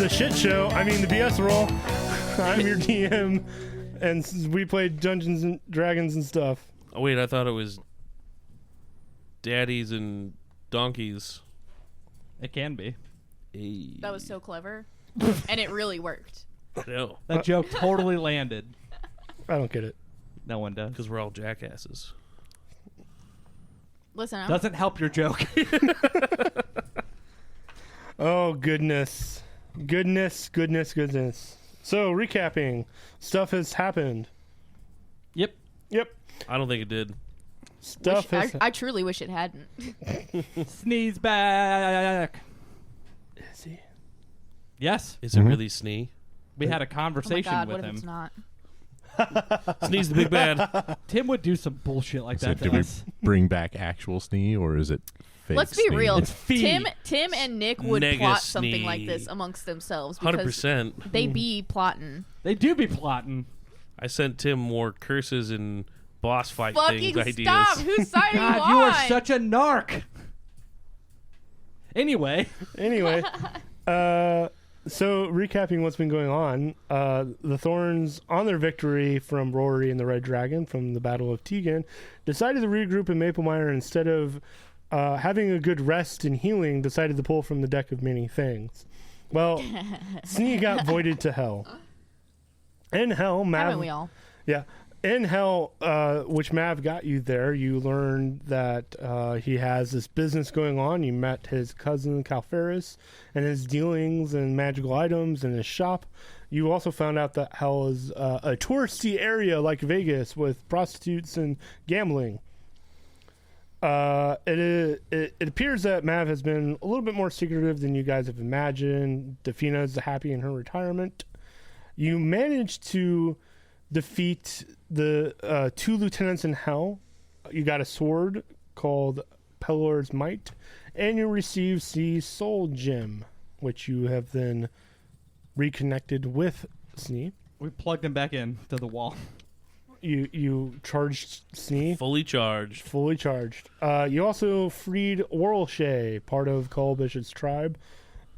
the shit show. I mean, the BS roll. I'm your DM, and we played Dungeons and Dragons and stuff. Oh, wait, I thought it was daddies and donkeys. It can be. Hey. That was so clever. And it really worked. No, That joke totally landed. I don't get it. No one does. because we're all jackasses. Listen, Doesn't help your joke. Oh, goodness. Goodness. So, recapping. Stuff has happened. Yep. I don't think it did. Stuff has I truly wish it hadn't. Sneeze back. Is he? Yes. Is it really Snee? We had a Oh my conversation God, with what if him. it's not? Snee's the big bad. Tim would do some bullshit like So that do to we us. bring back actual Snee, or is it fake Let's be Snee? real. It's fee. Tim and Nick would Nega plot something Snee. like this amongst themselves because 100%. they be plotting. They do be plotting. I sent Tim more curses and boss fight Fucking things ideas. stop! Whose side are you God, you on? are such a narc. Anyway, So, recapping what's been going on, the Thorns, on their victory from Rory and the Red Dragon from the Battle of Tegan, decided to regroup in Maple Mire instead of having a good rest and healing, decided to pull from the deck of many things. Well, Snee got voided to Hell. In Hell, Mav... Haven't we all? Yeah. In Hell, which Mav got you there, you learned that he has this business going on. You met his cousin Calferis and his dealings in magical items in his shop. You also found out that Hell is a touristy area like Vegas with prostitutes and gambling. It appears that Mav has been a little bit more secretive than you guys have imagined. Defina is happy in her retirement. You managed to defeat the 2 lieutenants in Hell. You got a sword called Pelor's Might, and you received the Soul Gem, which you have then reconnected with Snee. we plugged him back in to the wall. You charged Snee. Fully charged. Fully charged. You also freed Orlshay, part of Colbish's tribe.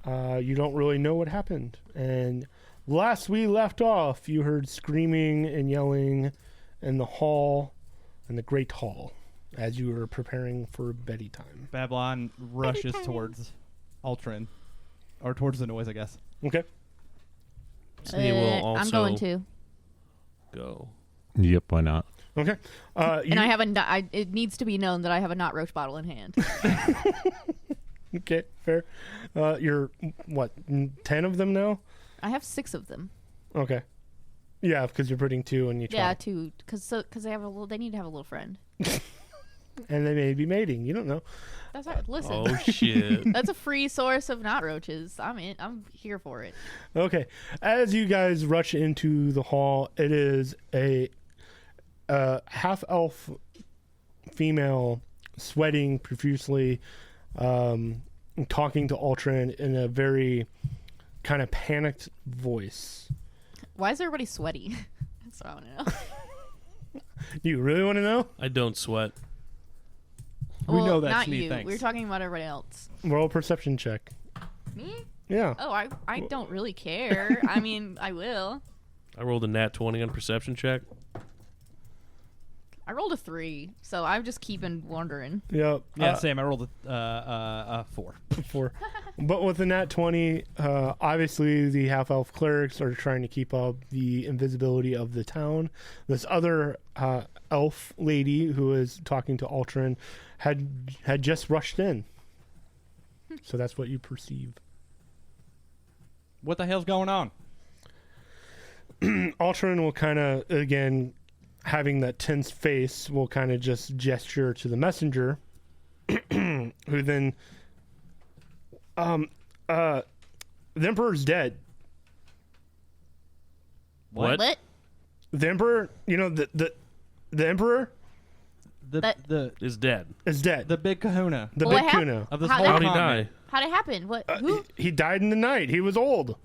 You don't really know what happened. And last we left off, you heard screaming and yelling in the hall, in the Great Hall, as you were preparing for bedtime time. Babylon rushes towards Ultron. Or towards the noise, I guess. Okay. Snee will also I'm going to. go. Yep, why not? Okay. And I have it needs to be known that I have a not roach bottle in hand. Okay, fair. You're, what, 10 of them now? I have 6 of them. Okay. Yeah, because you're putting 2 in each Yeah, one. 2, because they have a little. They need to have a little friend. And they may be mating. You don't know. That's right. Listen, Oh, shit. that's a free source of not roaches. I'm here for it. Okay. As you guys rush into the hall, it is a half-elf female sweating profusely, talking to Ultron in a very kind of panicked voice. Why is everybody sweaty? That's what I want to know. You really want to know? I don't sweat. We know that, not Snee, you. thanks. We were talking about everybody else. Roll a perception check. Me? Yeah. Oh, I don't really care. I mean, I will. I rolled a nat 20 on perception check. I rolled a 3, so I'm just keeping wondering. Yep. Yeah, same. I rolled a 4. 4. But with the nat 20, obviously the half-elf clerics are trying to keep up the invisibility of the town. This other elf lady who is talking to Ultron had just rushed in. So that's what you perceive. What the hell's going on? Ultron will kind of, again, having that tense face, will kind of just gesture to the messenger, who then... the Emperor's dead. What? The Emperor, you know, the Emperor The Is dead. is dead. the big kahuna The Well, big what hap- Kuna. of this How- whole How'd he continent. die? How'd it happen? What? Who? He died in the night. He was old.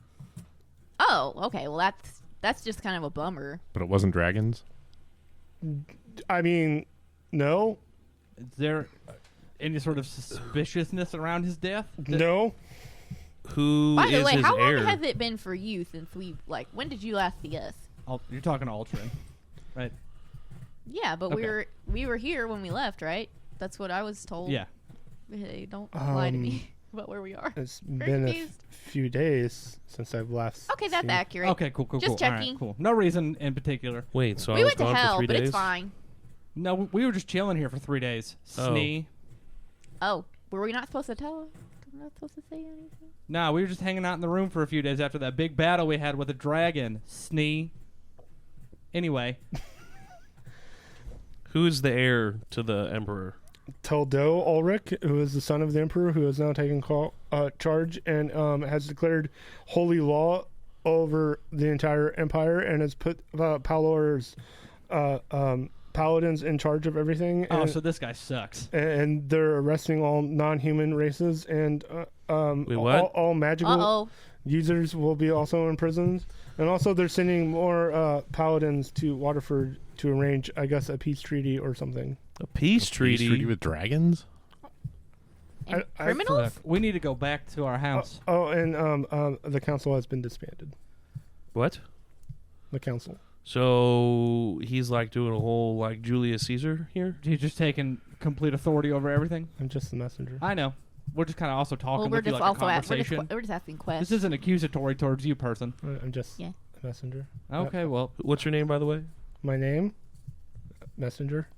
Oh, okay. Well, that's just kind of a bummer. But it wasn't dragons? I mean, no. Is there any sort of suspiciousness around his death? No. Who By the is way, his how heir? long has it been for you since we when did you last see us? You're talking to Ultron, right? Yeah, but Okay. we were here when we left, right? That's what I was told. Yeah. Hey, don't lie to me about where we are. It's Very been a confused. few days since I've last. Okay, that's seen- accurate. Okay, cool. Just All right, checking. cool. No reason in particular. Wait, so We I was went to gone hell, for 3 but days? it's fine. No, we were just chilling here for 3 days. Oh. Snee. Oh, were we not supposed to tell? We're not supposed to say anything. Nah, we were just hanging out in the room for a few days after that big battle we had with a dragon. Snee. Anyway, Who is the heir to the emperor? Teldo Ulrich, who is the son of the emperor, who has now taken charge and has declared holy law over the entire empire and has put Palor's paladins in charge of everything. oh, And, so this guy sucks. and they're arresting all non-human races and Wait, what? all magical Uh-oh. users will be also imprisoned. And also they're sending more paladins to Waterford to arrange, I guess, a peace treaty or something. A peace Peace treaty. with dragons? And I- criminals? Look, we need to go back to our house. And the council has been disbanded. What? The council. So he's like doing a whole like Julius Caesar here? He's just taking complete authority over everything. I'm just the messenger. I know. We're just kind of also talking Well, we're with you just like a also conversation. we're just asking questions. This isn't accusatory towards you, person. I'm just Yeah. a messenger. Okay, well. What's your name, by the way? My name? Messenger.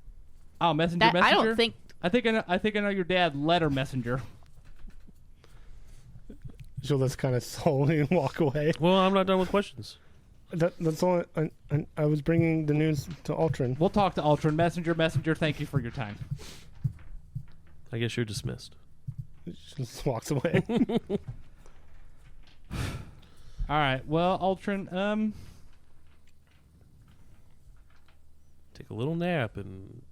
Oh, messenger, that, messenger. I don't think. I think I know your dad. Letter messenger. She'll just kind of slowly walk away. Well, I'm not done with questions. That's all. I was bringing the news to Ultron. We'll talk to Ultron. Messenger, messenger. Thank you for your time. I guess you're dismissed. She just walks away. All right. Well, Ultron. Take a little nap and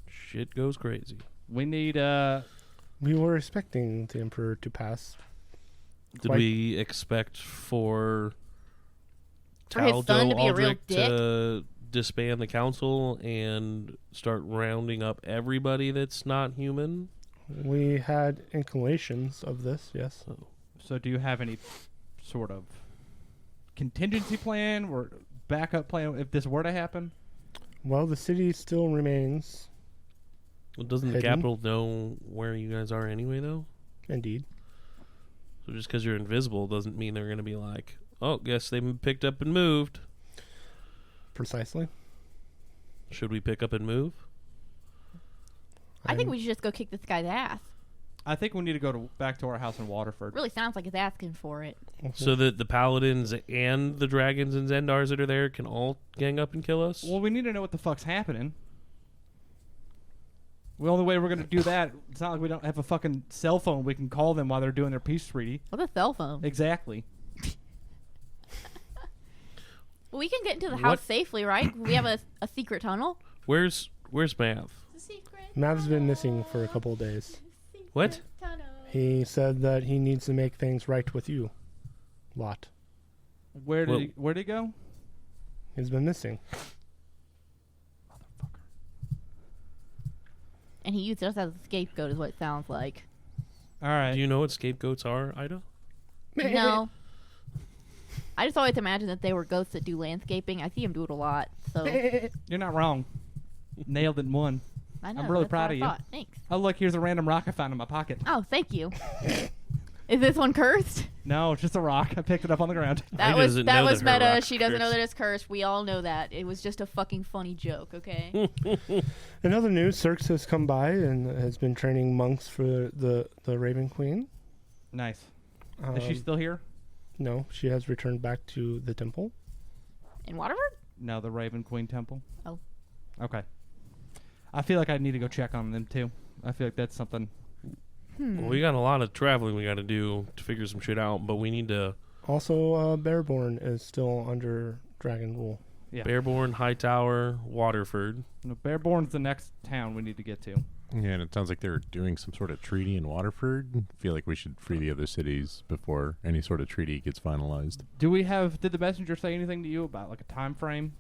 shit goes crazy. We need We were expecting the Emperor to pass. Did Quite- we expect for For his son to be a real Aldrich dick? to disband the council and start rounding up everybody that's not human? We had inclinations of this, yes. So, do you have any sort of contingency plan or backup plan if this were to happen? Well, the city still remains, Well, doesn't the Hidden. capital know where you guys are anyway, though? indeed. So just because you're invisible doesn't mean they're going to be like, oh, guess they've been picked up and moved. Precisely. Should we pick up and move? I think we should just go kick this guy's ass. I think we need to go back to our house in Waterford. Really sounds like he's asking for it. So that the paladins and the dragons and Zendars that are there can all gang up and kill us? Well, we need to know what the fuck's happening. The only way we're going to do that, it's not like we don't have a fucking cell phone we can call them while they're doing their peace treaty. What's a cell phone? Exactly. Well, we can get into the What- house safely, right? We have a secret tunnel. Where's Mav? Mav's been missing for a couple of days. What? He said that he needs to make things right with you. Lot. Where did Well- where'd he go? He's been missing. And he used us as a scapegoat, is what it sounds like. All right. Do you know what scapegoats are, Ida? No. I just always imagine that they were ghosts that do landscaping. I see them do it a lot. So You're not wrong. Nailed it in one. I know. I'm really that's what proud I of you. thought. Thanks. Oh, look, here's a random rock I found in my pocket. Oh, thank you. Is this one cursed? No, it's just a rock. I picked it up on the ground. That He was doesn't that know was that her meta. rock's She doesn't know cursed. that it's cursed. We all know that. It was just a fucking funny joke, okay? In other news, Cirx has come by and has been training monks for the Raven Queen. Nice. Is she still here? No, she has returned back to the temple. In Waterford? No, the Raven Queen Temple. Oh. Okay. I feel like I need to go check on them too. I feel like that's something. Well, we got a lot of traveling we got to do to figure some shit out, but we need to Also, Bearborn is still under dragon rule. Yeah. Bearborn, Hightower, Waterford. No, Bearborn's the next town we need to get to. Yeah, and it sounds like they're doing some sort of treaty in Waterford. I feel like we should free the other cities before any sort of treaty gets finalized. Did the messenger say anything to you about like a time frame?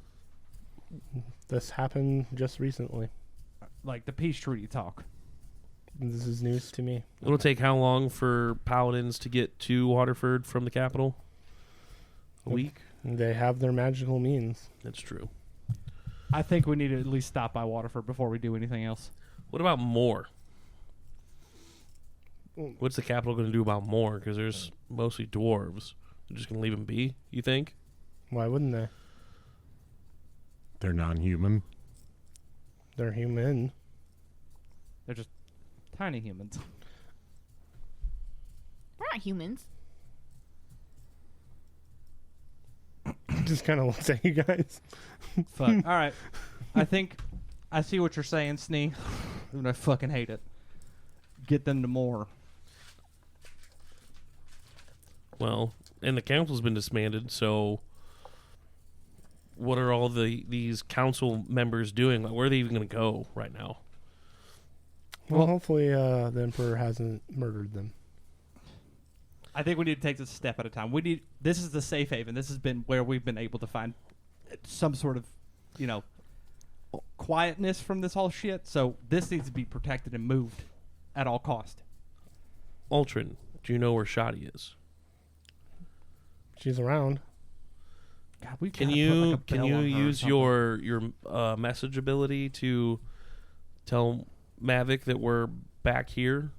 This happened just recently. Like the peace treaty talk. This is news to me. It'll take how long for paladins to get to Waterford from the capital? A week? They have their magical means. That's true. I think we need to at least stop by Waterford before we do anything else. What about more? What's the capital going to do about more? Because there's mostly dwarves. They're just going to leave them be, you think? Why wouldn't they? They're non-human. They're human. They're just tiny humans. We're not humans. Just kind of looks at you guys. Fuck. All right. I think I see what you're saying, Snee. And I fucking hate it. Get them to more. Well, and the council's been disbanded, so what are all these council members doing? Like, where are they even going to go right now? Well, hopefully the Emperor hasn't murdered them. I think we need to take this a step at a time. This is the safe haven. This has been where we've been able to find some sort of, quietness from this whole shit. So this needs to be protected and moved at all cost. Ultron, do you know where Shoddy is? She's around. God, we Can you use your message ability to tell Mavic that we're back here?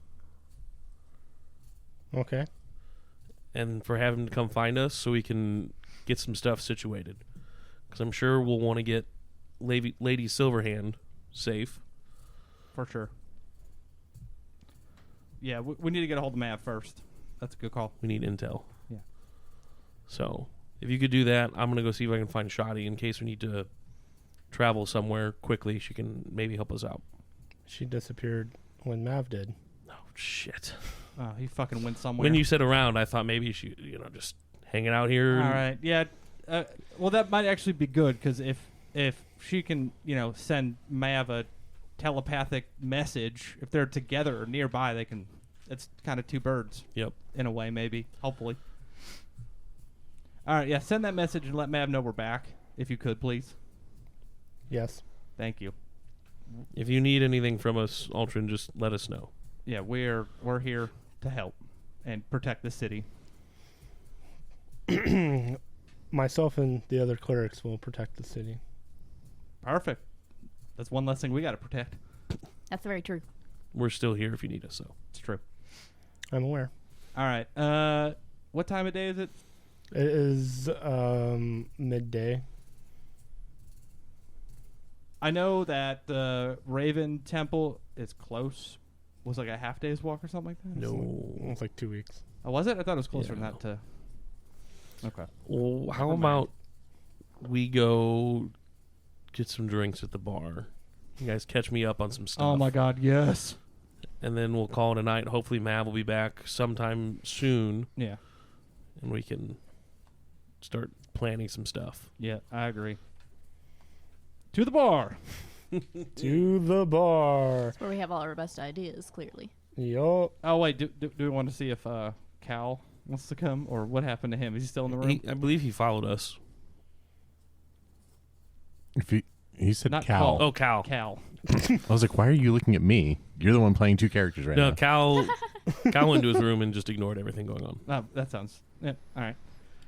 Okay. And for having to come find us so we can get some stuff situated. Because I'm sure we'll want to get Lady Silverhand safe. For sure. Yeah, we need to get a hold of Mav first. That's a good call. We need intel. Yeah. So if you could do that, I'm going to go see if I can find Shoddy in case we need to travel somewhere quickly. She can maybe help us out. She disappeared when Mav did. Oh, shit. Oh, he fucking went somewhere. When you said around, I thought maybe she, just hanging out here. All right. Yeah. Well, that might actually be good because if she can, send Mav a telepathic message, if they're together or nearby, they can. It's kind of two birds. Yep. In a way, maybe. Hopefully. All right. Yeah. Send that message and let Mav know we're back, if you could, please. Yes. Thank you. If you need anything from us, Ultron, just let us know. Yeah, we're here to help and protect the city. Myself and the other clerics will protect the city. Perfect. That's one less thing we got to protect. That's very true. We're still here if you need us, so. It's true. I'm aware. All right. What time of day is it? It is midday. I know that the Raven Temple is close. Was like a half day's walk or something like that? No. It's like 2 weeks. Oh, was it? I thought it was closer than Yeah. that to... Okay. Well, how Never about we go get some drinks at the bar? You guys catch me up on some stuff. Oh my god, yes. And then we'll call it a night. Hopefully Mav will be back sometime soon, Yeah. and we can start planning some stuff. Yeah, I agree. To the bar. To the bar. That's where we have all our best ideas, clearly. Yup. Oh, wait. Do we want to see if Cal wants to come? Or what happened to him? Is he still in the room? I believe he followed us. If he said Not Cal. Oh, Cal. Cal. I was like, why are you looking at me? You're the one playing two characters right No, now. Cal went into his room and just ignored everything going on. Oh, that sounds... Yeah, all right.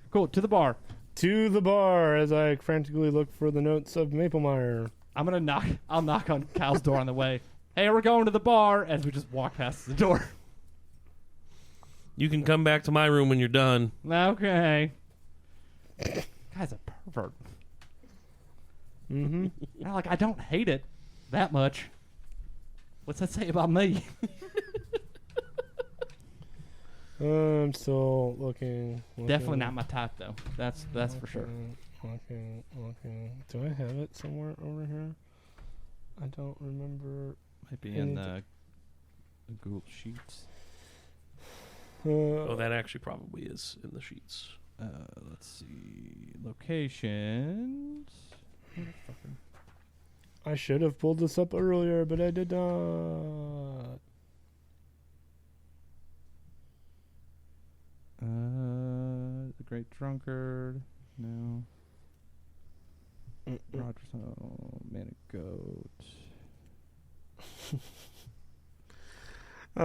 Cool. To the bar. To the bar as I frantically look for the notes of Maplemeyer. I'll knock on Cal's door on the way. Hey, we're going to the bar, as we just walk past the door. You can come back to my room when you're done. Okay. Guy's a pervert. Mm-hmm. I don't hate it that much. What's that say about me? I'm still looking. Definitely not my type, though. That's for sure. Looking. Do I have it somewhere over here? I don't remember. Might be in the Google Sheets. Oh, that actually probably is in the sheets. Let's see. Locations. I should have pulled this up earlier, but I did not. The Great Drunkard. No. Roger, Manic Goat. I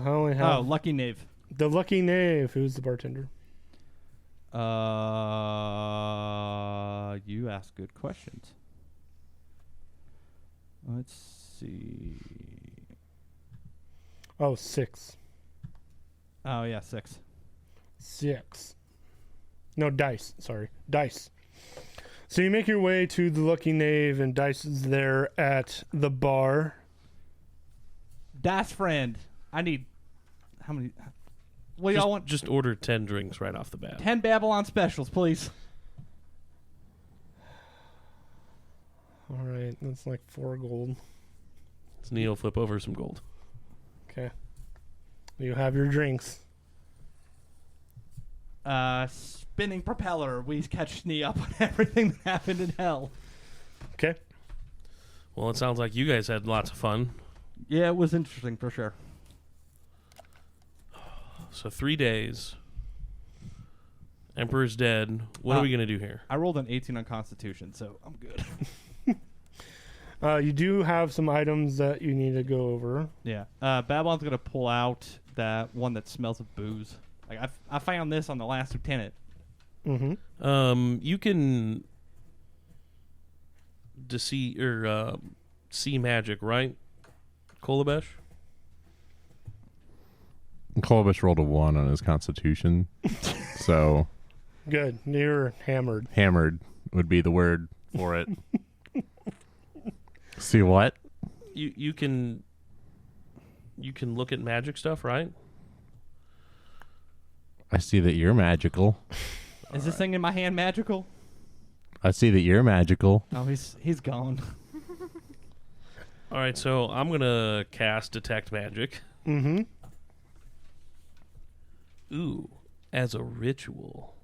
only Oh, have lucky knave. the lucky knave. Who's the bartender? You ask good questions. Let's see. Oh, 6. Oh yeah, 6. 6. No, dice. Sorry. Dice. So you make your way to the lucky knave, and Dice is there at the bar. Das friend. I need how many? What do y'all want? Just order 10 drinks right off the bat. 10 Babylon specials, please. All right. That's like 4 gold. Let's Neo flip over some gold. Okay. You have your drinks. Spinning propeller. We catch Snee up on everything that happened in hell. Okay. Well, it sounds like you guys had lots of fun. Yeah, it was interesting for sure. So 3 days. Emperor's dead. What are we going to do here? I rolled an 18 on Constitution, so I'm good. You do have some items that you need to go over. Yeah. Babylon's going to pull out that one that smells of booze. Like I found this on the last lieutenant. Mm-hmm. You can see magic, right? Kolabesh? Columbus rolled a 1 on his constitution. So Good. You're hammered. hammered would be the word for it. See what? You can look at magic stuff, right? I see that you're magical. Is this thing in my hand magical? I see that you're magical. Oh, he's gone. All right, so I'm going to cast Detect Magic. Mm-hmm. Ooh, as a ritual.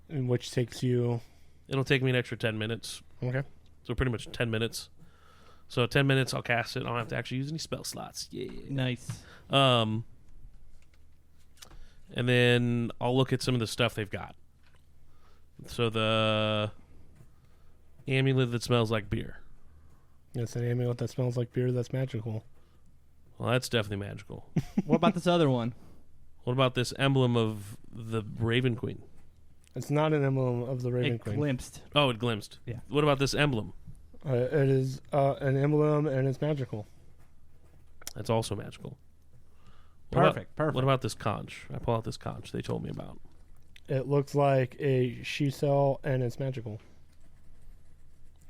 Which takes you... It'll take me an extra 10 minutes. Okay. So pretty much 10 minutes. So 10 minutes, I'll cast it. I don't have to actually use any spell slots. Yeah. Nice. And then I'll look at some of the stuff they've got. So the amulet that smells like beer. It's an amulet that smells like beer that's magical. Well, that's definitely magical. What about this other one? What about this emblem of the Raven Queen? It's not an emblem of the Raven It Queen. glimpsed. Oh, it glimpsed. Yeah. What about this emblem? It is an emblem, and it's magical. That's also magical. Perfect. What about this conch? I pull out this conch they told me about. It looks like a she cell, and it's magical.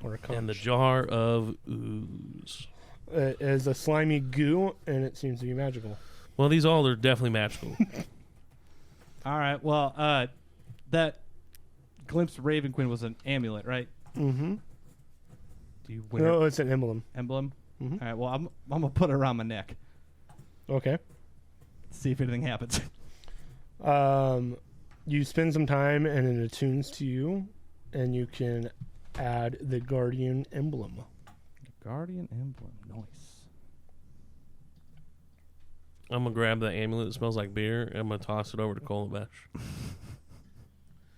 Or a conch. And the jar of ooze. It is a slimy goo, and it seems to be magical. Well, these all are definitely magical. All right. Well, that glimpsed Raven Queen was an amulet, right? Mm-hmm. Do you wear No, it's an emblem. emblem? Mhm. All right. Well, I'm gonna put it around my neck. Okay. See if anything happens. You spend some time, and it attunes to you, and you can add the guardian emblem. Guardian emblem. Nice. I'm going to grab the amulet that smells like beer, and I'm going to toss it over to Kolabesh.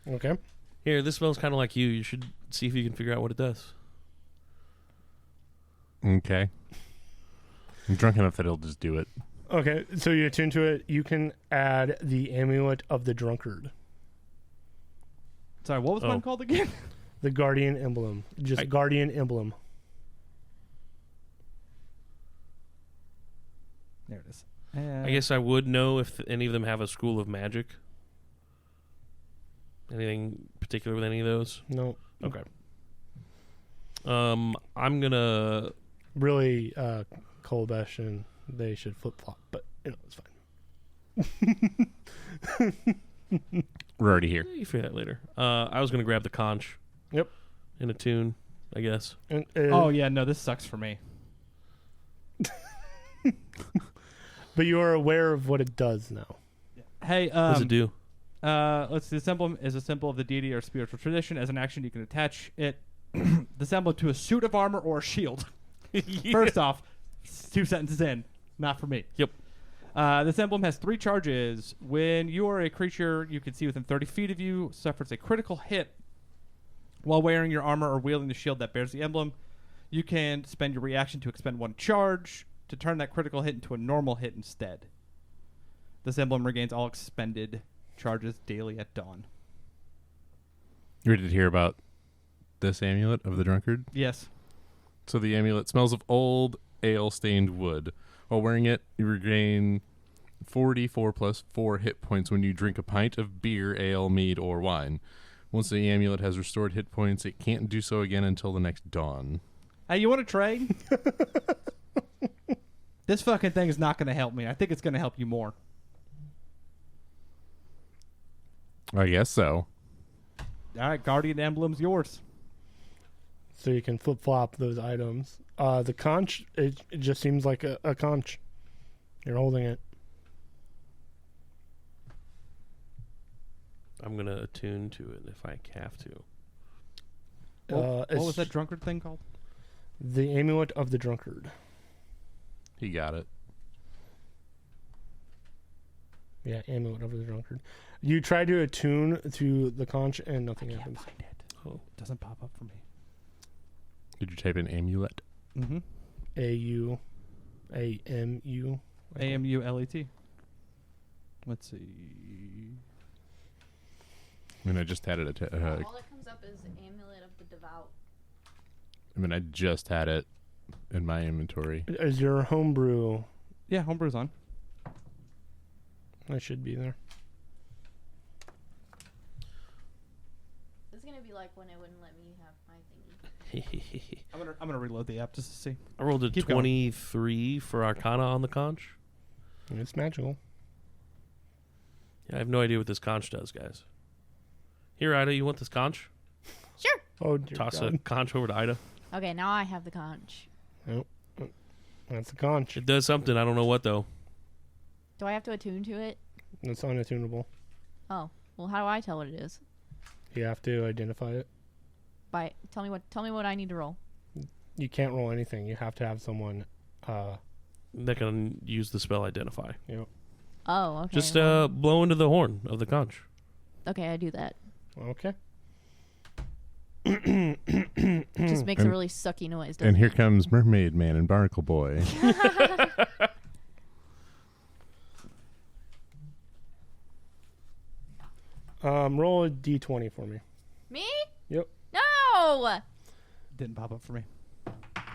Okay. Here, this smells kind of like you. You should see if you can figure out what it does. Okay. I'm drunk enough that he'll just do it. Okay, so you attune to it. You can add the amulet of the drunkard. Sorry, what was mine called again? The guardian emblem. Just guardian emblem. There it is. I guess I would know if any of them have a school of magic. Anything particular with any of those? No. Okay. I'm going to... Really, Kolbesh and they should flip-flop, but, it's fine. We're already here. You figure that later. I was going to grab the conch. Yep. In a tune, I guess. And, Oh yeah, no, this sucks for me. But you are aware of what it does now. Hey, What does it do? let's see. This emblem is a symbol of the deity or spiritual tradition. As an action, you can attach it, this emblem, to a suit of armor or a shield. First off, 2 sentences in, not for me. Yep. This emblem has 3 charges. When you are a creature you can see within 30 feet of you suffers a critical hit while wearing your armor or wielding the shield that bears the emblem, you can spend your reaction to expend 1 charge. to turn that critical hit into a normal hit instead. This emblem regains all expended charges daily at dawn. You ready to hear about this amulet of the drunkard? Yes. So the amulet smells of old ale-stained wood. While wearing it, you regain 44 plus 4 hit points when you drink a pint of beer, ale, mead, or wine. Once the amulet has restored hit points, it can't do so again until the next dawn. Hey, you want to trade? This fucking thing is not going to help me. I think it's going to help you more. I guess so. All right, Guardian Emblem's yours. So you can flip flop those items. The conch, it just seems like a conch. You're holding it. I'm going to attune to it if I have to. What It's was that drunkard thing called? the amulet of the drunkard. He got it. Yeah, amulet of the drunkard. You try to attune to the conch and nothing happens. Find it. Oh. It doesn't pop up for me. Did you type in amulet? Mm-hmm. AMU. AMULET. Let's see. I mean, I just had it. All that comes up is amulet of the devout. I just had it in my inventory. Is your homebrew? Yeah, homebrew's on. I should be there. This is gonna be like when it wouldn't let me have my thingy. I'm gonna reload the app just to see. I rolled a Keep going. 23 for Arcana on the conch. It's magical. Yeah, I have no idea what this conch does, guys. Here, Ida, you want this conch? Sure. Oh, dear Toss God. a conch over to Ida. Okay, now I have the conch. That's a conch. It does something. I don't know what, though. Do I have to attune to it? It's unattunable. Oh, well, how do I tell what it is? You have to identify it. Tell me what I need to roll. You can't roll anything. You have to have someone. That can use the spell Identify. Oh, okay. Just well, blow into the horn of the conch. okay, I do that. Okay. It just makes a And- really sucky noise. Doesn't And here it? comes Mermaid Man and Barnacle Boy. Roll a d20 for me. Me? Yep. No! Didn't pop up for me.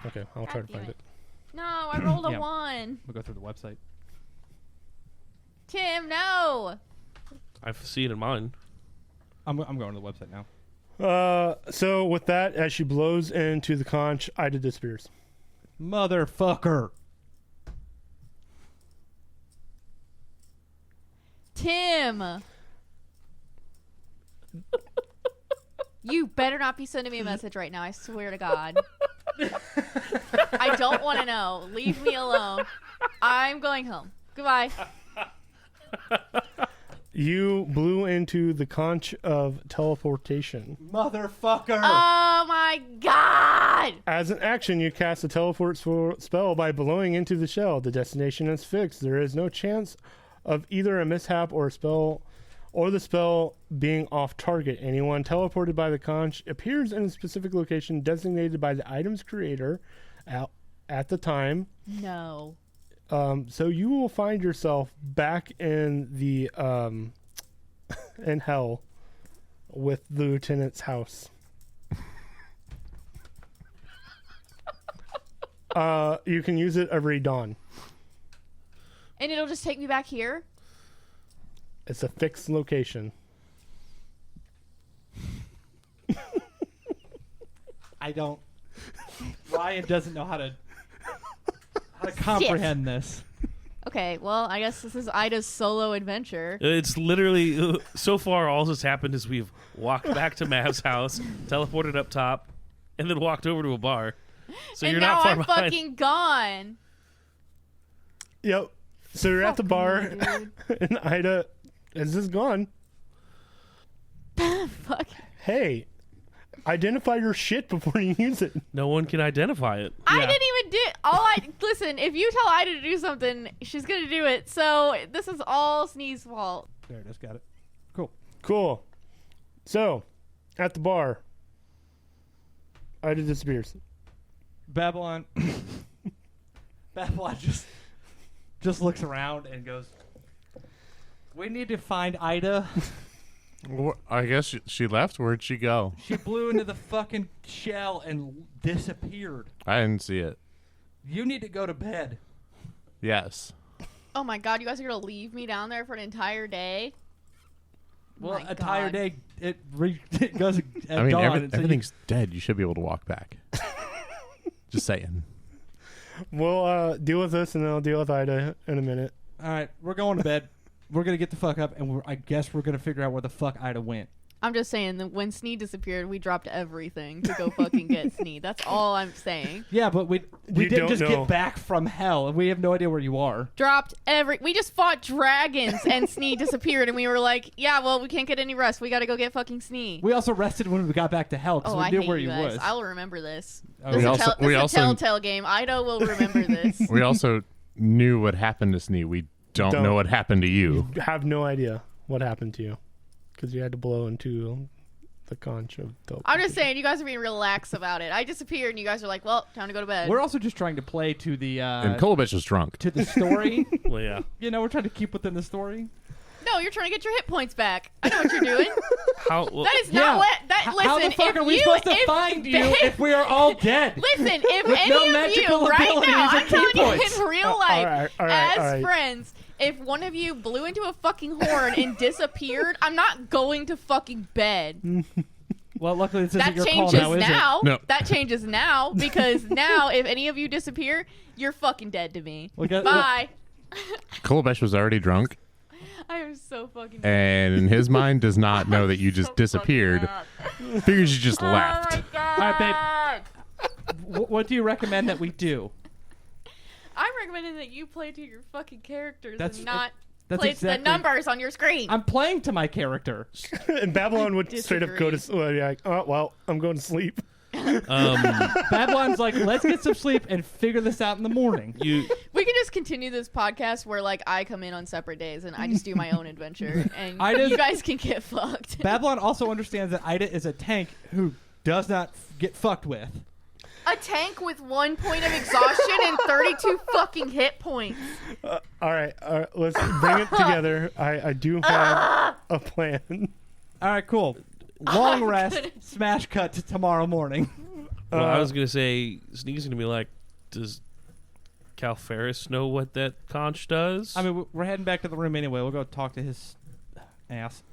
Okay, I'll try to God damn find it. it. No, I rolled a Yeah. 1. We'll go through the website. Tim, no! I see it in mine. I'm going to the website now. So with that, as she blows into the conch, Ida disappears. Motherfucker. Tim! You better not be sending me a message right now, I swear to God. I don't want to know. Leave me alone. I'm going home. Goodbye. You blew into the conch of teleportation. Motherfucker. Oh my God! As an action, you cast a teleport spell by blowing into the shell. The destination is fixed. There is no chance of either a mishap or the spell being off target. Anyone teleported by the conch appears in a specific location designated by the item's creator at the time. No. So you will find yourself back in the in hell with the lieutenant's house. You can use it every dawn. And it'll just take me back here? It's a fixed location. I don't. Ryan doesn't know how to comprehend this. Okay, well, I guess this is Ida's solo adventure. It's literally, so far, all that's happened is we've walked back to Mav's house, teleported up top, and then walked over to a bar. So and you're now not far I'm behind. fucking gone. Yep. So you're at the Fuck bar, me, dude. and Ida is just gone. Fuck. Hey, identify your shit before you use it. No one can identify it. I Yeah. didn't even do listen, if you tell Ida to do something, she's gonna do it. So this is all Sneeze's fault. There it is. Got it. Cool. Cool. So, at the bar, Ida disappears. Babylon. Babylon just looks around and goes, "We need to find Ida. I guess she left. Where'd she go? She blew into the fucking shell and disappeared. I didn't see it. You need to go to bed." Yes. Oh my god, you guys are gonna leave me down there for an entire day? Well, My entire God. day it goes at I mean, dawn. and so you- everything's dead. You should be able to walk back. Just saying. We'll deal with this, and then I'll deal with Ida in a minute. All right, we're going to bed. We're gonna get the fuck up, and I guess we're gonna figure out where the fuck Ida went. I'm just saying that when Sneed disappeared, we dropped everything to go fucking get Sneed. That's all I'm saying. Yeah, but we You didn't don't just know. get back from hell, and we have no idea where you are. We just fought dragons and Sneed disappeared, and we were like, yeah, well, we can't get any rest. We gotta go get fucking Sneed. We also rested when we got back to hell because Oh, we I knew hate where you you guys. was. I'll remember this. Oh, This We is also- we a also- telltale game. Ida will remember this. We also knew what happened to Snee. We don't know what happened to you. You have no idea what happened to you because you had to blow into the conch of dope. I'm just saying, you guys are being real lax about it. I disappeared, and you guys are like, well, time to go to bed. We're also just trying to play to the And Kolobich was drunk. to the story. Well, yeah. You know, we're trying to keep within the story. No, you're trying to get your hit points back. I know what you're doing. How? Well, That is Yeah. not what. That How listen. the fuck if are we you, supposed to if, find you if we are all dead? Listen, if With any no of magical you right abilities now, or I'm key telling you points. in real all life, right, as all right. friends, if one of you blew into a fucking horn and disappeared, I'm not going to fucking bed. Well, luckily this isn't That your call changes now, is now. No. That changes now because now if any of you disappear, you're fucking dead to me. We got- Bye. Kolobich was already drunk, I am so fucking dead. and in his mind does not know that you just disappeared. Figures you just left. Oh my god. All right, what do you recommend that we do? I'm recommending that you play to your fucking characters That's- and not that's play to the exactly- numbers on your screen. I'm playing to my character. And Babylon would straight up go to like, oh well, I'm going to sleep. Babylon's like, let's get some sleep and figure this out in the morning. you We can just continue this podcast where like I come in on separate days and I just do my own adventure and you guys can get fucked. Babylon also understands that Ida is a tank who does not get fucked with. A tank with 1 point of exhaustion and 32 fucking hit points. All right, let's bring it together. I do have a plan. All right, cool. Long rest, smash cut to tomorrow morning. well, I was gonna say Snee's gonna be like, does Cal Ferris know what that conch does? I mean, we're heading back to the room anyway. We'll go talk to his ass.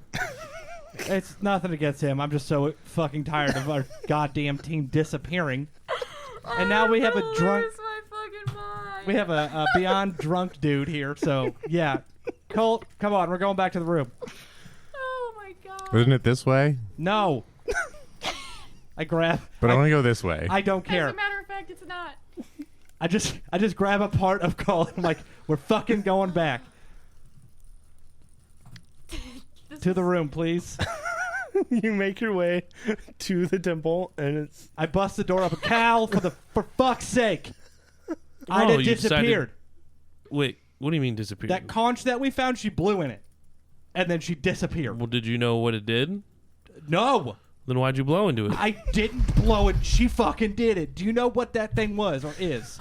It's nothing against him. I'm just so fucking tired of our goddamn team disappearing. And now we have a drunk. Lose my fucking mind. We have a beyond drunk dude here. So yeah, Colt, come on, we're going back to the room. Oh my god. Isn't it this way? No. I grab. But I want to go this way. I don't As care. a matter of fact, it's not. I just grab a part of Colt. I'm like, we're fucking going back to the room, please. You make your way to the temple, and it's I bust the door up. Cal, for fuck's sake. Oh, Ida you decided- disappeared. Wait, what do you mean disappeared? That conch that we found, she blew in it. And then she disappeared. well, did you know what it did? No, Then why'd you blow into it? I didn't blow it. She fucking did it. Do you know what that thing was or is?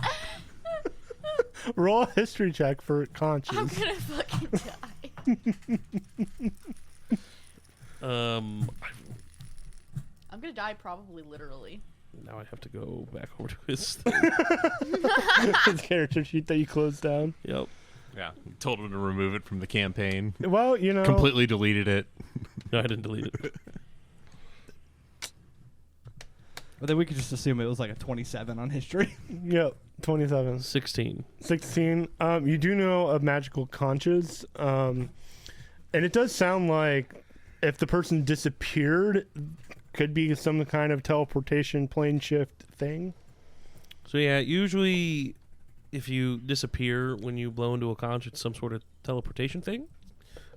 roll a history check for I'm conscious. gonna fucking die. I'm gonna die probably literally. Now I have to go back over to his thing. His character sheet that you closed down. Yep. Yeah. Told him to remove it from the campaign. Well, you know, Completely deleted it. No, I didn't delete it. Well, then we could just assume it was like a 27 on history. Yep, 27. 16. 16. You do know of magical conches, and it does sound like if the person disappeared, could be some kind of teleportation plane shift thing. So yeah, usually if you disappear when you blow into a conch, it's some sort of teleportation thing.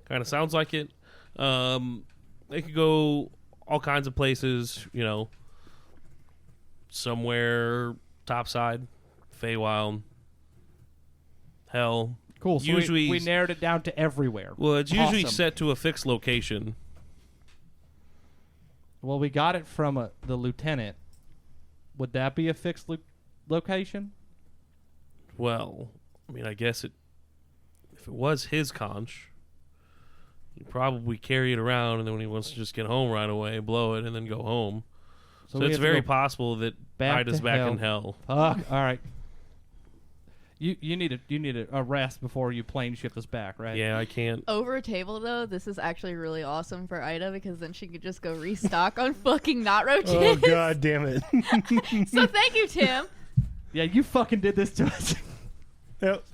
Kind of sounds like it. They could go all kinds of places, you know, somewhere topside, Feywild, hell. Cool. So Usually- we narrowed it down to everywhere. Well, it's usually Awesome. set to a fixed location. Well, we got it from the lieutenant. Would that be a fixed location? Well, I mean, I guess if it was his conch, he'd probably carry it around, and then when he wants to just get home right away, blow it, and then go home. So we it's have to very go possible that back Ida's to back hell. in hell. Fuck. All right. You need a rest before you plane shift us back, right? Yeah, I can't. Over a table, though, this is actually really awesome for Ida because then she could just go restock on fucking knot roaches. Oh god damn it! So thank you, Tim. Yeah, you fucking did this to us. Yep.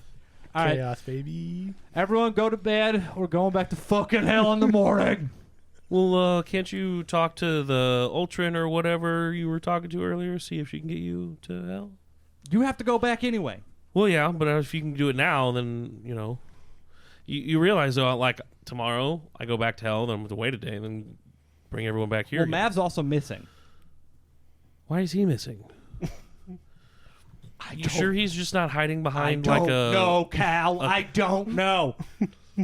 All right, Chaos, baby. everyone, go to bed. We're going back to fucking hell in the morning. Well, can't you talk to the Ultron or whatever you were talking to earlier, see if she can get you to hell? You have to go back anyway. Well, yeah, but if you can do it now, then, you know. You realize, though, like, tomorrow I go back to hell, then I'm going to wait a day, and then bring everyone back here Well, again. Mav's also missing. Why is he missing? You sure he's just not hiding behind, I like, don't a... know, Cal. I don't know.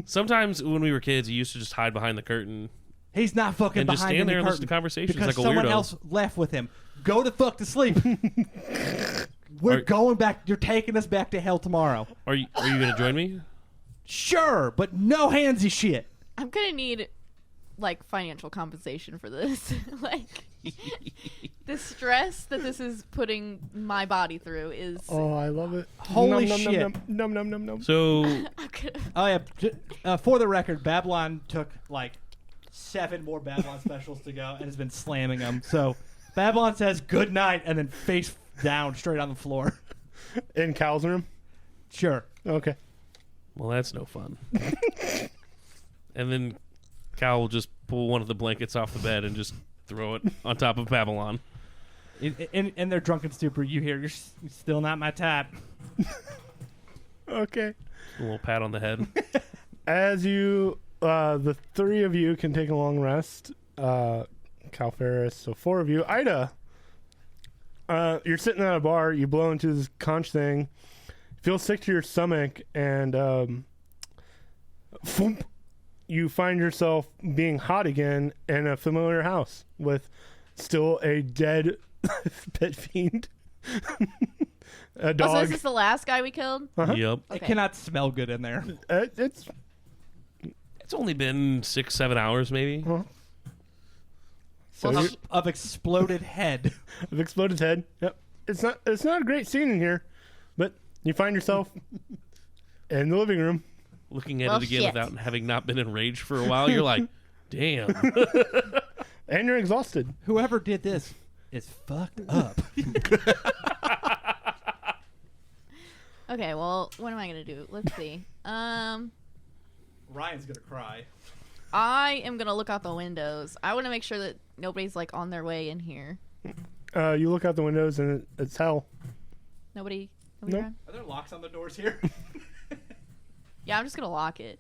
Sometimes when we were kids, he used to just hide behind the curtain He's not fucking and just behind stand any there and curtain listen to conversations because like a someone weirdo. else left with him. Go to fuck to sleep. We're going back. You're taking us back to hell tomorrow. Are you going to join me? Sure, but no handsy shit. I'm gonna need like financial compensation for this. Like the stress that this is putting my body through is. Oh, I love it. Holy Num, shit. Num, num, num, num. So, I'm gonna, Oh yeah. For the record, Babylon took like 7 more Babylon specials to go and has been slamming them. So Babylon says good night and then face down straight on the floor. In Cal's room? Sure. Okay. well, that's no fun. And then Cal will just pull one of the blankets off the bed and just throw it on top of Babylon. In their drunken stupor, you hear, you're still not my type. Okay. A little pat on the head. As you, the 3 of you can take a long rest. Cal Ferris, so 4 of you. Ida, you're sitting at a bar. You blow into this conch thing. Feel sick to your stomach, and thump, you find yourself being hot again in a familiar house with still a dead pet fiend. A oh, so dog. is this the last guy we killed? Uh-huh. Yep. It Okay. cannot smell good in there. It's It's only been 6-7 hours, maybe. so Well, you're- Of exploded head. of exploded head. Yep. It's not a great scene in here, but you find yourself in the living room. Looking at Well, it again shit. without having not been enraged for a while, you're like, damn. And you're exhausted. Whoever did this is fucked up. Okay, well, what am I gonna do? Let's see. Ryan's gonna cry. I am gonna look out the windows. I want to make sure that nobody's like on their way in here. You look out the windows and it's hell. Nobody Nope. around? Are there locks on the doors here? Yeah, I'm just gonna lock it.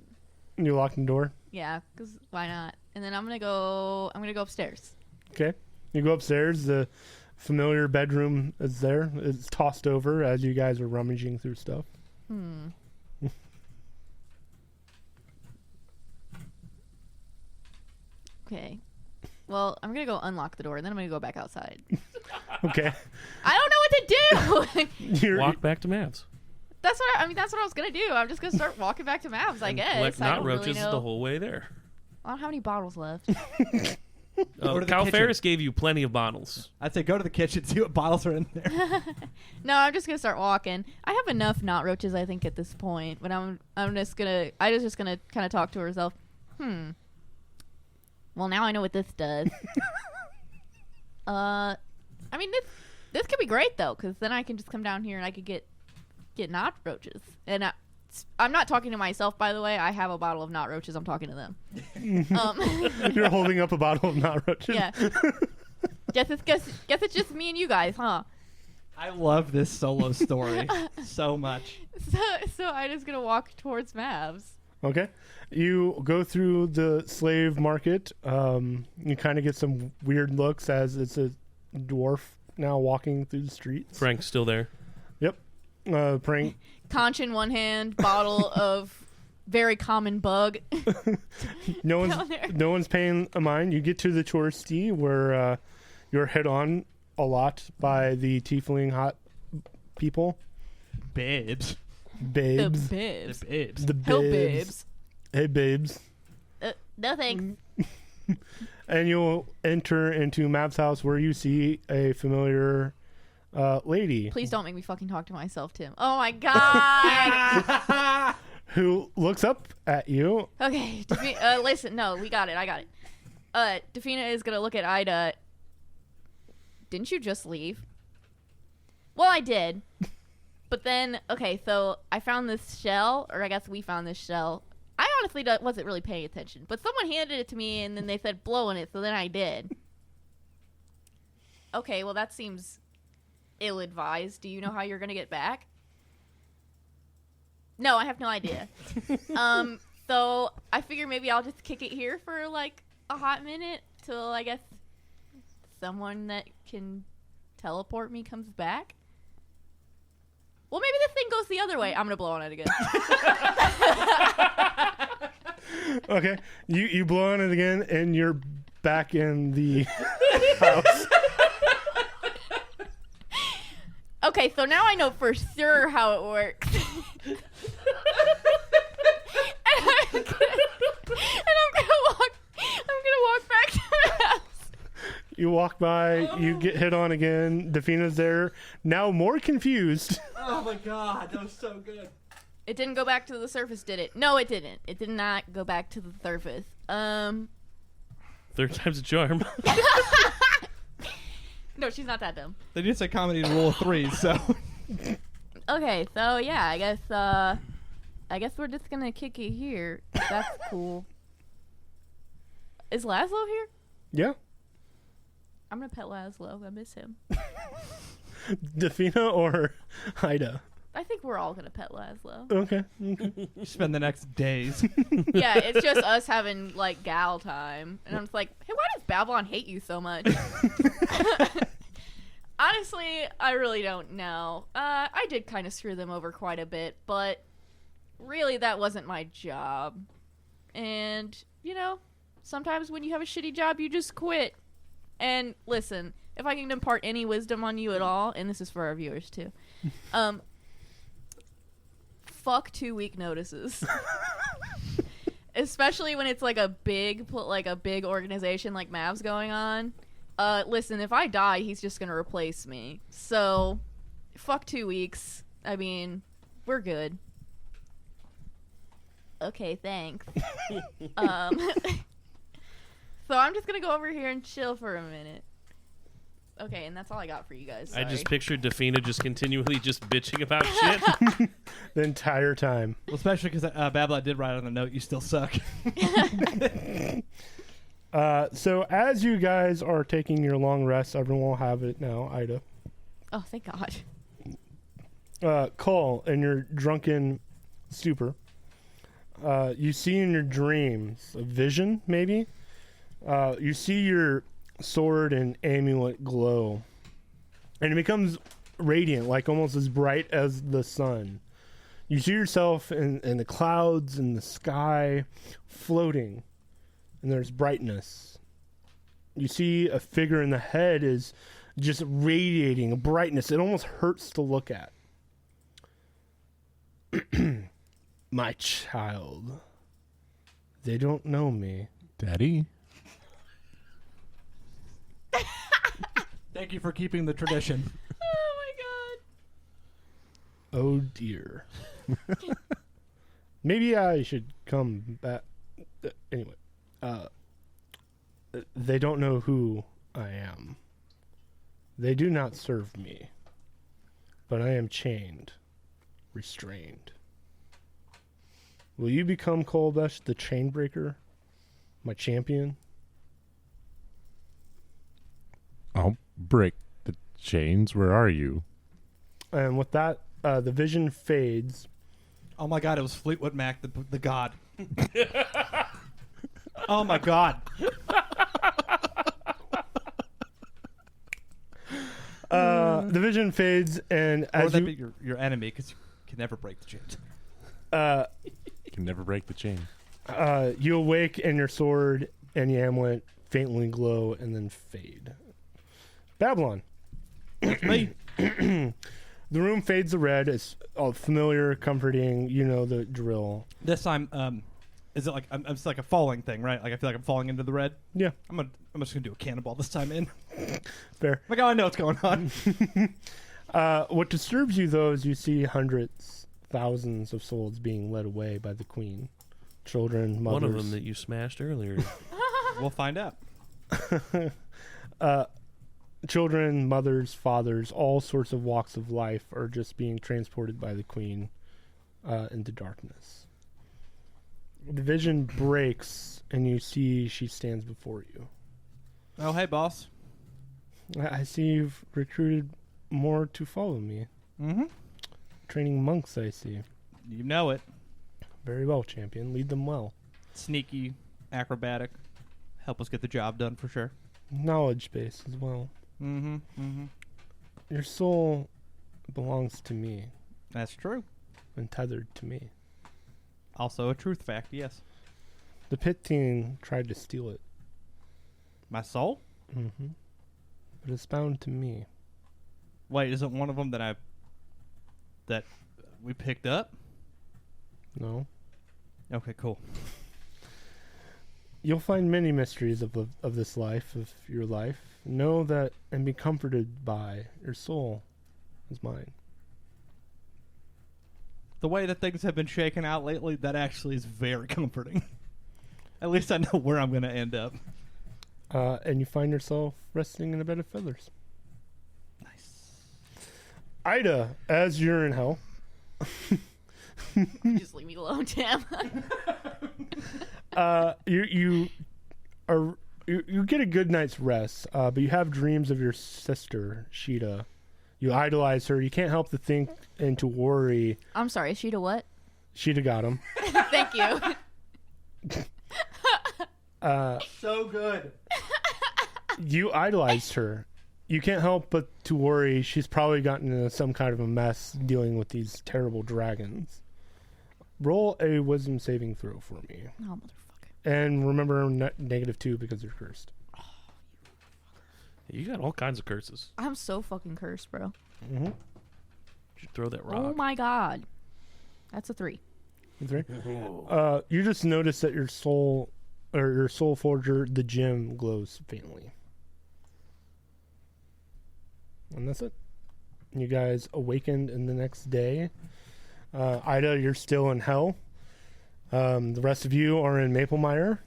You lock the door. Yeah, because why not? And then I'm gonna go upstairs. Okay. You go upstairs. The familiar bedroom is there. It's tossed over as you guys are rummaging through stuff. Okay. Well, I'm gonna go unlock the door, and then I'm gonna go back outside. Okay. I don't know what to do. You're, Walk back to Matt's. That's what I mean. That's what I was gonna do. I'm just gonna start walking back to Mavs, I guess. Collect I knot don't roaches really know. the whole way there. I don't have any bottles left. Go to the Cal kitchen. Ferris gave you plenty of bottles. I'd say go to the kitchen, see what bottles are in there. No, I'm just gonna start walking. I have enough knot roaches, I think, at this point. But I'm just gonna. I was just gonna kind of talk to herself. Well, now I know what this does. I mean, this could be great though, because then I can just come down here and I could get knot roaches. And I'm not talking to myself, by the way. I have a bottle of knot roaches. I'm talking to them. you're holding up a bottle of knot roaches. Yeah. guess it's just me and you guys, huh? I love this solo story so much. So I'm just gonna walk towards Mavs. Okay. You go through the slave market. You kind of get some weird looks as it's a dwarf now walking through the streets. Frank's still there. Yep. Prank. Conch in one hand, bottle of very common bug. No Down there. one's paying a mind. You get to the touristy where you're hit on a lot by the tiefling hot people. babes. Babes. The bibs. The babes. The Hell babes. bibs. Hey, babes. No thanks. And you'll enter into Mav's house where you see a familiar lady Please don't make me fucking talk to myself, Tim. Oh my god. who looks up at you. Okay, listen. No, we got it. I got it. Defina is gonna look at Ida. Didn't you just leave? Well, I did. But then, okay, so I found this shell, or I guess we found this shell. I honestly wasn't really paying attention, but someone handed it to me, and then they said blow in it, so then I did. Okay, well, that seems ill-advised. Do you know how you're gonna get back? No, I have no idea. So I figure maybe I'll just kick it here for, like, a hot minute till, I guess, someone that can teleport me comes back. Well, maybe this thing goes the other way. I'm gonna blow on it again. Okay, you blow on it again, and you're back in the house. Okay, so now I know for sure how it works. and I'm gonna walk back to the house. You walk by, you get hit on again. Defina's there, now more confused. Oh my god, that was so good. It didn't go back to the surface, did it? No, it didn't. It did not go back to the surface. Third time's a charm. No, she's not that dumb. They did say comedy in rule of threes, so. Okay, so yeah, I guess we're just gonna kick it here. That's cool. Is Laszlo here? Yeah. I'm gonna pet Laszlo. I miss him. Defina or Ida? I think we're all gonna pet Laszlo. Okay. Spend the next days. Yeah, it's just us having like gal time, and I'm just like, hey, why does Babylon hate you so much? Honestly, I really don't know. I did kind of screw them over quite a bit, but really that wasn't my job. And, you know, sometimes when you have a shitty job, you just quit. And listen, if I can impart any wisdom on you at all, and this is for our viewers too, fuck 2-week notices. Especially when it's like a big organization like Mav's going on. Listen, if I die, he's just gonna replace me. So, fuck 2 weeks. I mean, we're good. Okay, thanks. So I'm just gonna go over here and chill for a minute. Okay, and that's all I got for you guys. I Sorry. just pictured Defina just continually just bitching about shit. The entire time. Well, especially because Babylon did write on the note, you still suck. So as you guys are taking your long rest, everyone will have it now. Ida. Oh, thank God. Cole, in your drunken stupor, you see in your dreams a vision, maybe. You see your sword and amulet glow, and it becomes radiant, like almost as bright as the sun. You see yourself in the clouds in the sky, floating, and there's brightness. You see a figure in the head is just radiating a brightness. It almost hurts to look at. My child. They don't know me. Daddy? Thank you for keeping the tradition. Oh my Oh dear. Maybe I should come back. Anyway, they don't know who I am. They do not serve me. But I am chained, restrained. Will you become Kolbesh, the Chainbreaker, my champion? I'll break the chains. Where are you? And with that, the vision fades. Oh my god, it was Fleetwood Mac, the god. Oh my god. The vision fades, and Or as that you be your enemy, because you can never break the chains. You can never break the chain. you awake, and your sword and the amulet faintly glow and then fade. Babylon. Me. The room fades to red. It's all familiar, comforting. You know the drill. This time, is it like I'm it's like a falling thing, right? Like I feel like I'm falling into the red. Yeah, I'm just gonna do a cannonball this time in. fair. Like, oh, I know what's going on. What disturbs you, though, is you see hundreds, thousands of souls being led away by the queen. Children, mothers. One of them that you smashed earlier. We'll find out. Children, mothers, fathers, all sorts of walks of life are just being transported by the queen into darkness. The vision breaks, and you see she stands before you. Oh, hey, boss. I see you've recruited more to follow me. Mm-hmm. Training monks, I see. You know it. Very well, champion. Lead them well. Sneaky, acrobatic. Help us get the job done for sure. Knowledge base as well. Mm-hmm. Mm-hmm. Your soul belongs to me That's true. and tethered to me. Also a truth fact, yes. The pit team tried to steal it. My soul? Mm-hmm. But it's bound to me. Wait, isn't one of them that we picked up? No. Okay, cool. You'll find many mysteries of this life, of your life. Know that and be comforted by your soul is mine. The way that things have been shaken out lately, that actually is very comforting. At least I know where I'm going to end up. And you find yourself resting in a bed of feathers. Nice. Ida, as you're in hell, Just leave me alone, Tim. you get a good night's rest, but you have dreams of your sister, Sheeta. You idolize her. You can't help to think and to worry. I'm sorry, Sheeta what? Sheeta got him. Thank you. So good. You idolized her. You can't help but to worry she's probably gotten into some kind of a mess dealing with these terrible dragons. Roll a wisdom saving throw for me. Oh, motherfucker. And remember -2 because you're cursed. You got all kinds of curses. I'm so fucking cursed, bro. Mm-hmm. You should throw that rock. Oh my god. That's a 3. You just notice that your soul forger, the gem, glows faintly. And that's it. You guys awakened in the next day. Ida, you're still in hell. The rest of you are in Maplemire.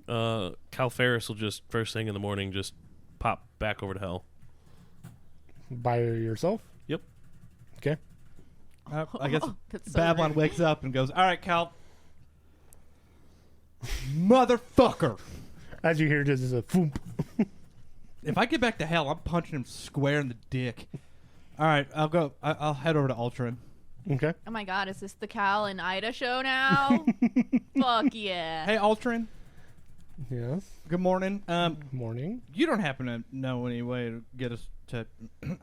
Cal Ferris will just, first thing in the morning, just pop back over to hell. By yourself? Yep. Okay. I guess That's so Babylon rude. wakes up and goes, all right, Cal. Motherfucker. As you hear, this is a foom. If I get back to hell, I'm punching him square in the dick. All right, I'll go. I'll head over to Ultron. Okay. Oh my god, is this the Cal and Ida show now? Fuck yeah. Hey, Ultron. Yes. Good morning. Morning. You don't happen to know any way to get us to,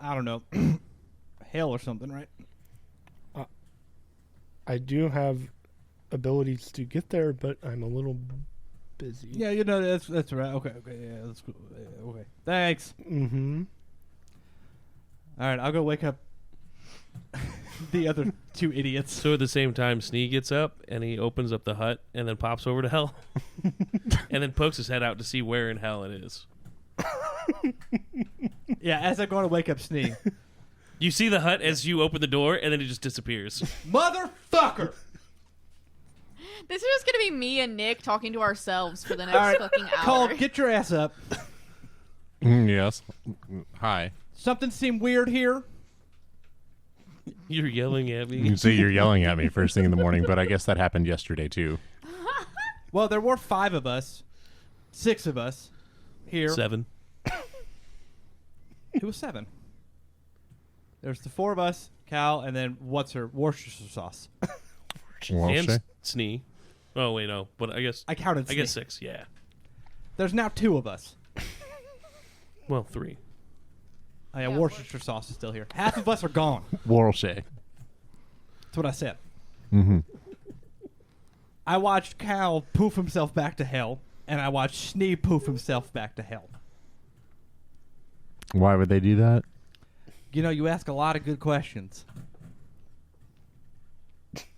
I don't know, hell or something, right? I do have abilities to get there, but I'm a little busy. Yeah, you know that's right. Okay, yeah, that's cool. Yeah, okay, thanks. Mm-hmm. All right, I'll go wake up the other two idiots. So at the same time, Snee gets up and he opens up the hut and then pops over to hell. And then pokes his head out to see where in hell it is. Yeah, as I'm going to wake up Snee. You see the hut as you open the door and then it just disappears. Motherfucker! This is just gonna be me and Nick talking to ourselves for the next All right, fucking hour. Cole, get your ass up. Yes. Hi. Something seemed weird here. You're yelling at me. You say you're yelling at me first thing in the morning, but I guess that happened yesterday too. Well, there were 5 of us. 6 of us. Here. 7. It was 7. There's the 4 of us, Cal, and then what's her Worcestershire sauce. And Walshay? Snee. Oh, wait, no. But I guess I counted. I guess Snee. 6, yeah. There's now 2 of us. Well, 3. Oh, yeah, Yeah, Worcestershire sauce is still here. Half of us are gone. Walshay. That's what I said. Mm-hmm. I watched Cal poof himself back to hell, and I watched Snee poof himself back to hell. Why would they do that? You ask a lot of good questions.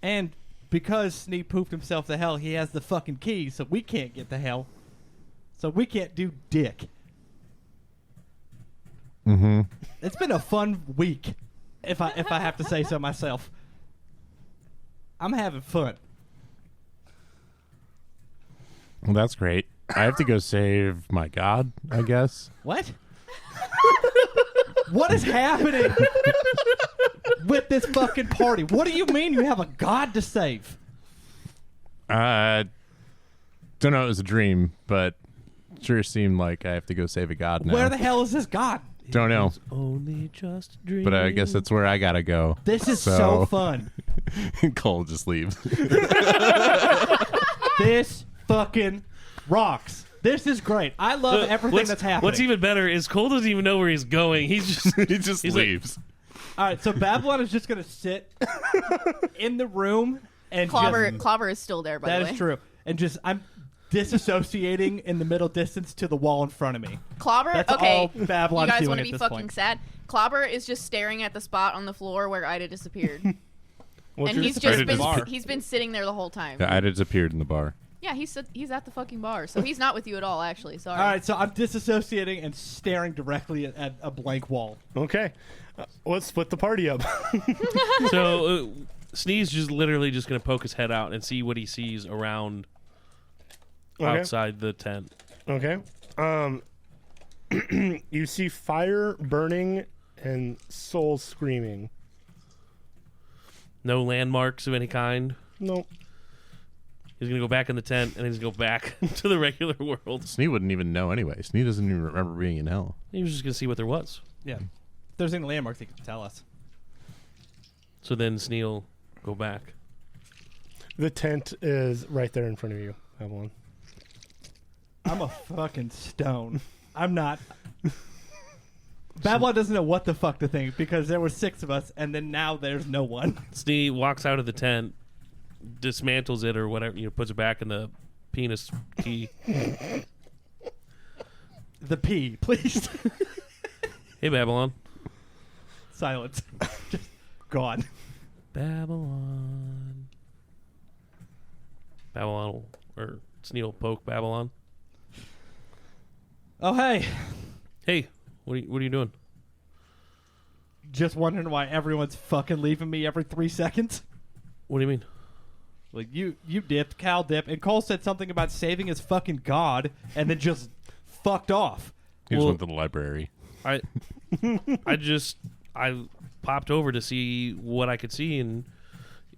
And because Sneak pooped himself to hell, he has the fucking key, so we can't get to hell. So we can't do dick. Mm-hmm. It's been a fun week, if I have to say so myself. I'm having fun. Well, that's great. I have to go save my god, I guess. What? What is happening with this fucking party? What do you mean you have a god to save? Don't know. It was a dream, but sure seemed like I have to go save a god now. Where the hell is this god? Don't know. It's only just a dream. But I guess that's where I gotta go. This is so fun. Cole just leaves. This fucking rocks. This is great. I love everything that's happening. What's even better is Cole doesn't even know where he's going. He just He leaves. All right, so Babylon is just going to sit in the room and Clobber is still there, by the way. That is true. And I'm disassociating in the middle distance to the wall in front of me. Clobber, That's okay. all Babylon's You guys doing want at to be this fucking point. sad? Clobber is just staring at the spot on the floor where Ida disappeared. What's And your he's been sitting there the whole time. Yeah, I disappeared in the bar. Yeah, he's at the fucking bar, so he's not with you at all. Actually, sorry. All right, so I'm disassociating and staring directly at a blank wall. Okay. Let's split the party up. So Sneeze just literally just going to poke his head out and see what he sees around outside the tent. Okay. You see fire burning and souls screaming. No landmarks of any kind. Nope. He's going to go back in the tent and he's going to go back to the regular world. Snee wouldn't even know anyway. Snee doesn't even remember being in hell. He was just going to see what there was. Yeah. If there's any landmarks, he can tell us. So then Snee will go back. The tent is right there in front of you, Evelyn. I'm a fucking stone. I'm not. Babylon doesn't know what the fuck to think because there were 6 of us, and then now there's no one. Snee walks out of the tent, dismantles it or whatever, puts it back in the penis key. The P, please. Hey, Babylon. Silence. Just gone. Babylon. Or Snee will poke Babylon. Oh, hey. Hey, what are you doing? Just wondering why everyone's fucking leaving me every 3 seconds. What do you mean? Like, you dipped, Cal dipped, and Cole said something about saving his fucking god, and then just fucked off. He just went to the library. I popped over to see what I could see, and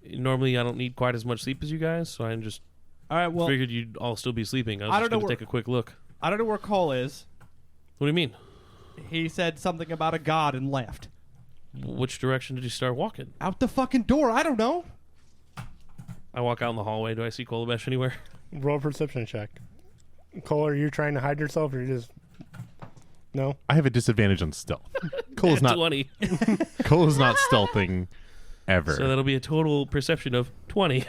normally I don't need quite as much sleep as you guys, so I just All right, well, figured you'd all still be sleeping. I was I just don't going know to take a quick look. I don't know where Cole is. What do you mean? He said something about a god and left. Which direction did you start walking? Out the fucking door. I don't know. I walk out in the hallway. Do I see Kolabesh anywhere? Roll a perception check. Cole, are you trying to hide yourself or you just... No? I have a disadvantage on stealth. Cole is not 20. Cole is not stealthing ever. So that'll be a total perception of 20.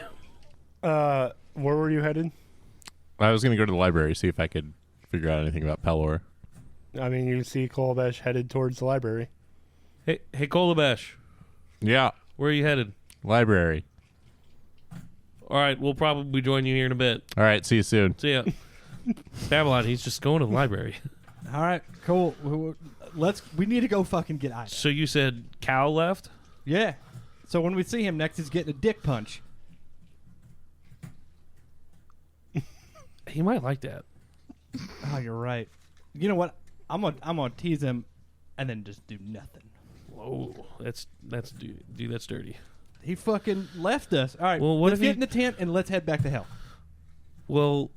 Where were you headed? I was going to go to the library, see if I could figure out anything about Pelor. I mean, you see Kolobesh headed towards the library. Hey, Kolabesh. Yeah, Where are you headed? library. All right, we'll probably join you here in a bit. All right, see you soon. See ya. Babylon, he's just going to the library. All right, cool. We need to go fucking get Ida. So you said Cal left? Yeah. So when we see him next, he's getting a dick punch. He might like that. Oh, you're right. You know what? I'm gonna tease him, and then just do nothing. Whoa, that's dude, that's dirty. He fucking left us. All right, Well, what let's if get he- in the tent and let's head back to hell. Well,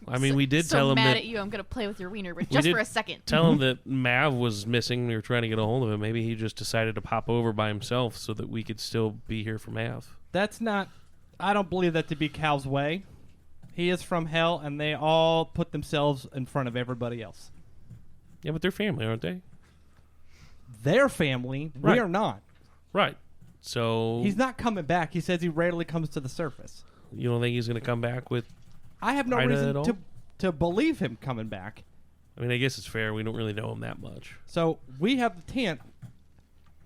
I mean, we did so tell him mad that. at you. I'm gonna play with your wiener, but We just did for a second. Tell him that Mav was missing. We were trying to get a hold of him. Maybe he just decided to pop over by himself so that we could still be here for Mav. That's not. I don't believe that to be Cal's way. He is from hell, and they all put themselves in front of everybody else. Yeah, but they're family, aren't they? Their family. Right. We are not. Right. So He's not coming back. He says he rarely comes to the surface. you don't think he's going to come back with? I have no Ida at reason all? to believe him coming back. I mean, I guess it's fair. We don't really know him that much. So we have the tent.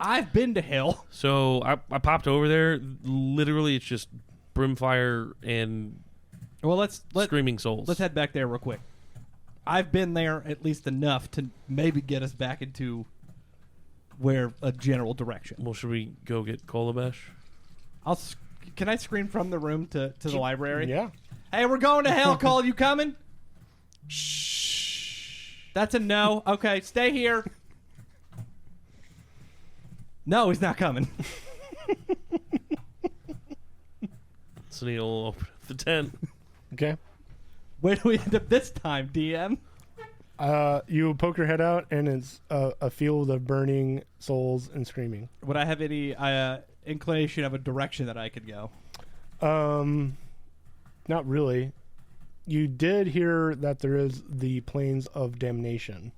I've been to hell. So I popped over there. Literally, it's just brimfire and Well, let's screaming souls. let's head back there real quick. I've been there at least enough to maybe get us back into where a general direction. Well, should we go get Kolabesh? Can I scream from the room to the library? Yeah. Hey, we're going to hell, Cole. You coming? Shh. That's a no. Okay, stay here. No, he's not coming. Sneal will open up the tent. Okay. Where do we end up this time, DM? You poke your head out, and it's a field of burning souls and screaming. Would I have any inclination of a direction that I could go? Not really. You did hear that there is the plains of damnation.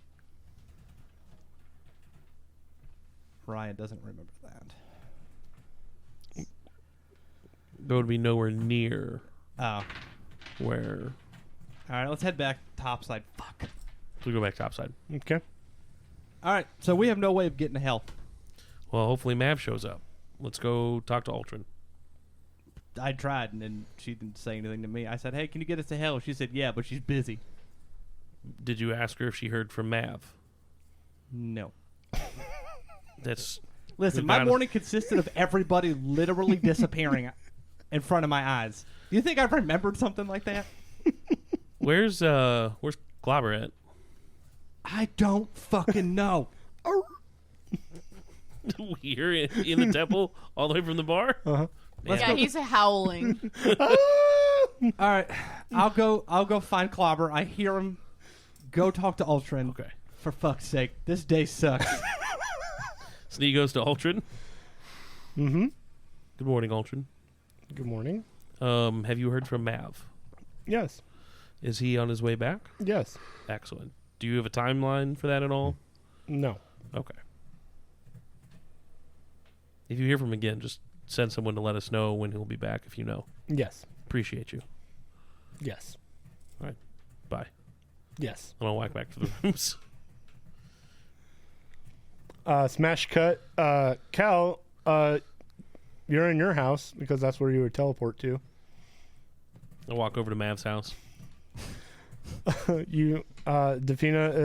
Ryan doesn't remember that. There would be nowhere near Oh. where. All right, let's head back topside. Fuck. We go back topside. Okay. All right, so we have no way of getting to hell. Well, hopefully Mav shows up. Let's go talk to Ultron. I tried, and then she didn't say anything to me. I said, hey, can you get us to hell? She said, yeah, but she's busy. Did you ask her if she heard from Mav? No. That's Listen, We've my got morning consisted of everybody literally disappearing in front of my eyes. Do you think I remembered something like that? where's Clobber at? I don't fucking know. We hear it in the temple all the way from the bar. Uh-huh. Let's yeah, go. he's howling. All right, I'll go find Clobber. I hear him. Go talk to Ultron. Okay. For fuck's sake, this day sucks. Snee goes to Ultron. Mm-hmm. Good morning, Ultron. Good morning. Have you heard from Mav? Yes. Is he on his way back? Yes. Excellent. Do you have a timeline for that at all? No. Okay. If you hear from him again, just send someone to let us know when he'll be back if you know. Yes. Appreciate you. Yes. All right. Bye. Yes. And I'll walk back to the rooms. Smash cut. Cal, you're in your house because that's where you would teleport to. I'll walk over to Mav's house. Defina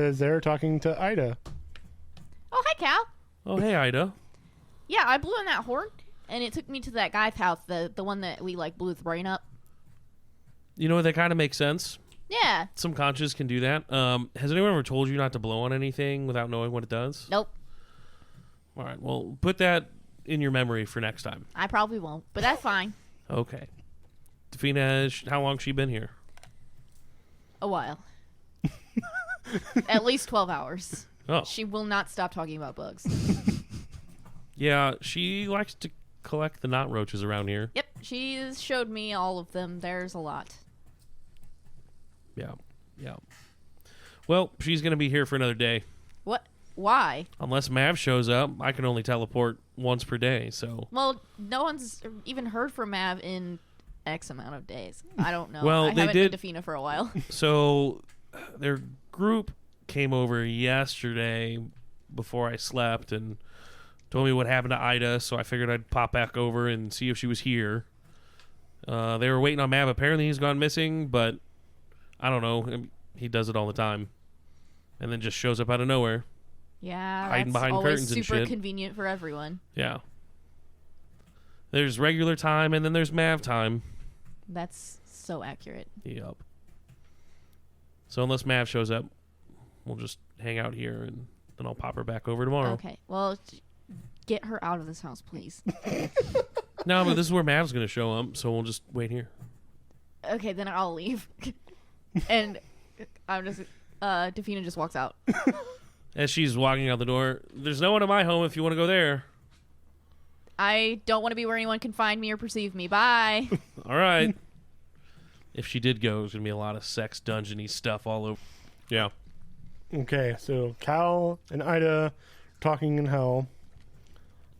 is there talking to Ida. Oh, hi, Cal. Oh, hey, Ida. Yeah, I blew in that horn, and it took me to that guy's house, the one that we, blew his brain up. You know, that kind of makes sense. Yeah. Some conches can do that. Has anyone ever told you not to blow on anything without knowing what it does? Nope. All right, well, put that in your memory for next time. I probably won't, but that's fine. Okay. Defina, how long she been here? A while. At least 12 hours. Oh. She will not stop talking about bugs. Yeah, she likes to collect the knot roaches around here. Yep, she showed me all of them. There's a lot. Yeah, yeah. Well, she's going to be here for another day. What? Why? Unless Mav shows up, I can only teleport once per day, so... Well, no one's even heard from Mav in X amount of days. I don't know. Well, I they haven't did- been to Fina for a while. So, their group came over yesterday before I slept and told me what happened to Ida, so I figured I'd pop back over and see if she was here. They were waiting on Mav. Apparently he's gone missing, but I don't know. He does it all the time. And then just shows up out of nowhere. Yeah, Hiding that's behind always curtains and super shit. convenient for everyone. Yeah. There's regular time, and then there's Mav time. That's so accurate. Yep. So unless Mav shows up, we'll just hang out here, and then I'll pop her back over tomorrow. Okay, well, get her out of this house, please. No, but this is where Mav's going to show up, so we'll just wait here. Okay, then I'll leave. And I'm just... Defina just walks out. As she's walking out the door, there's no one in my home if you want to go there. I don't want to be where anyone can find me or perceive me. Bye. All right. If she did go, there's going to be a lot of sex dungeon-y stuff all over. Yeah. Okay, so Cal and Ida talking in hell.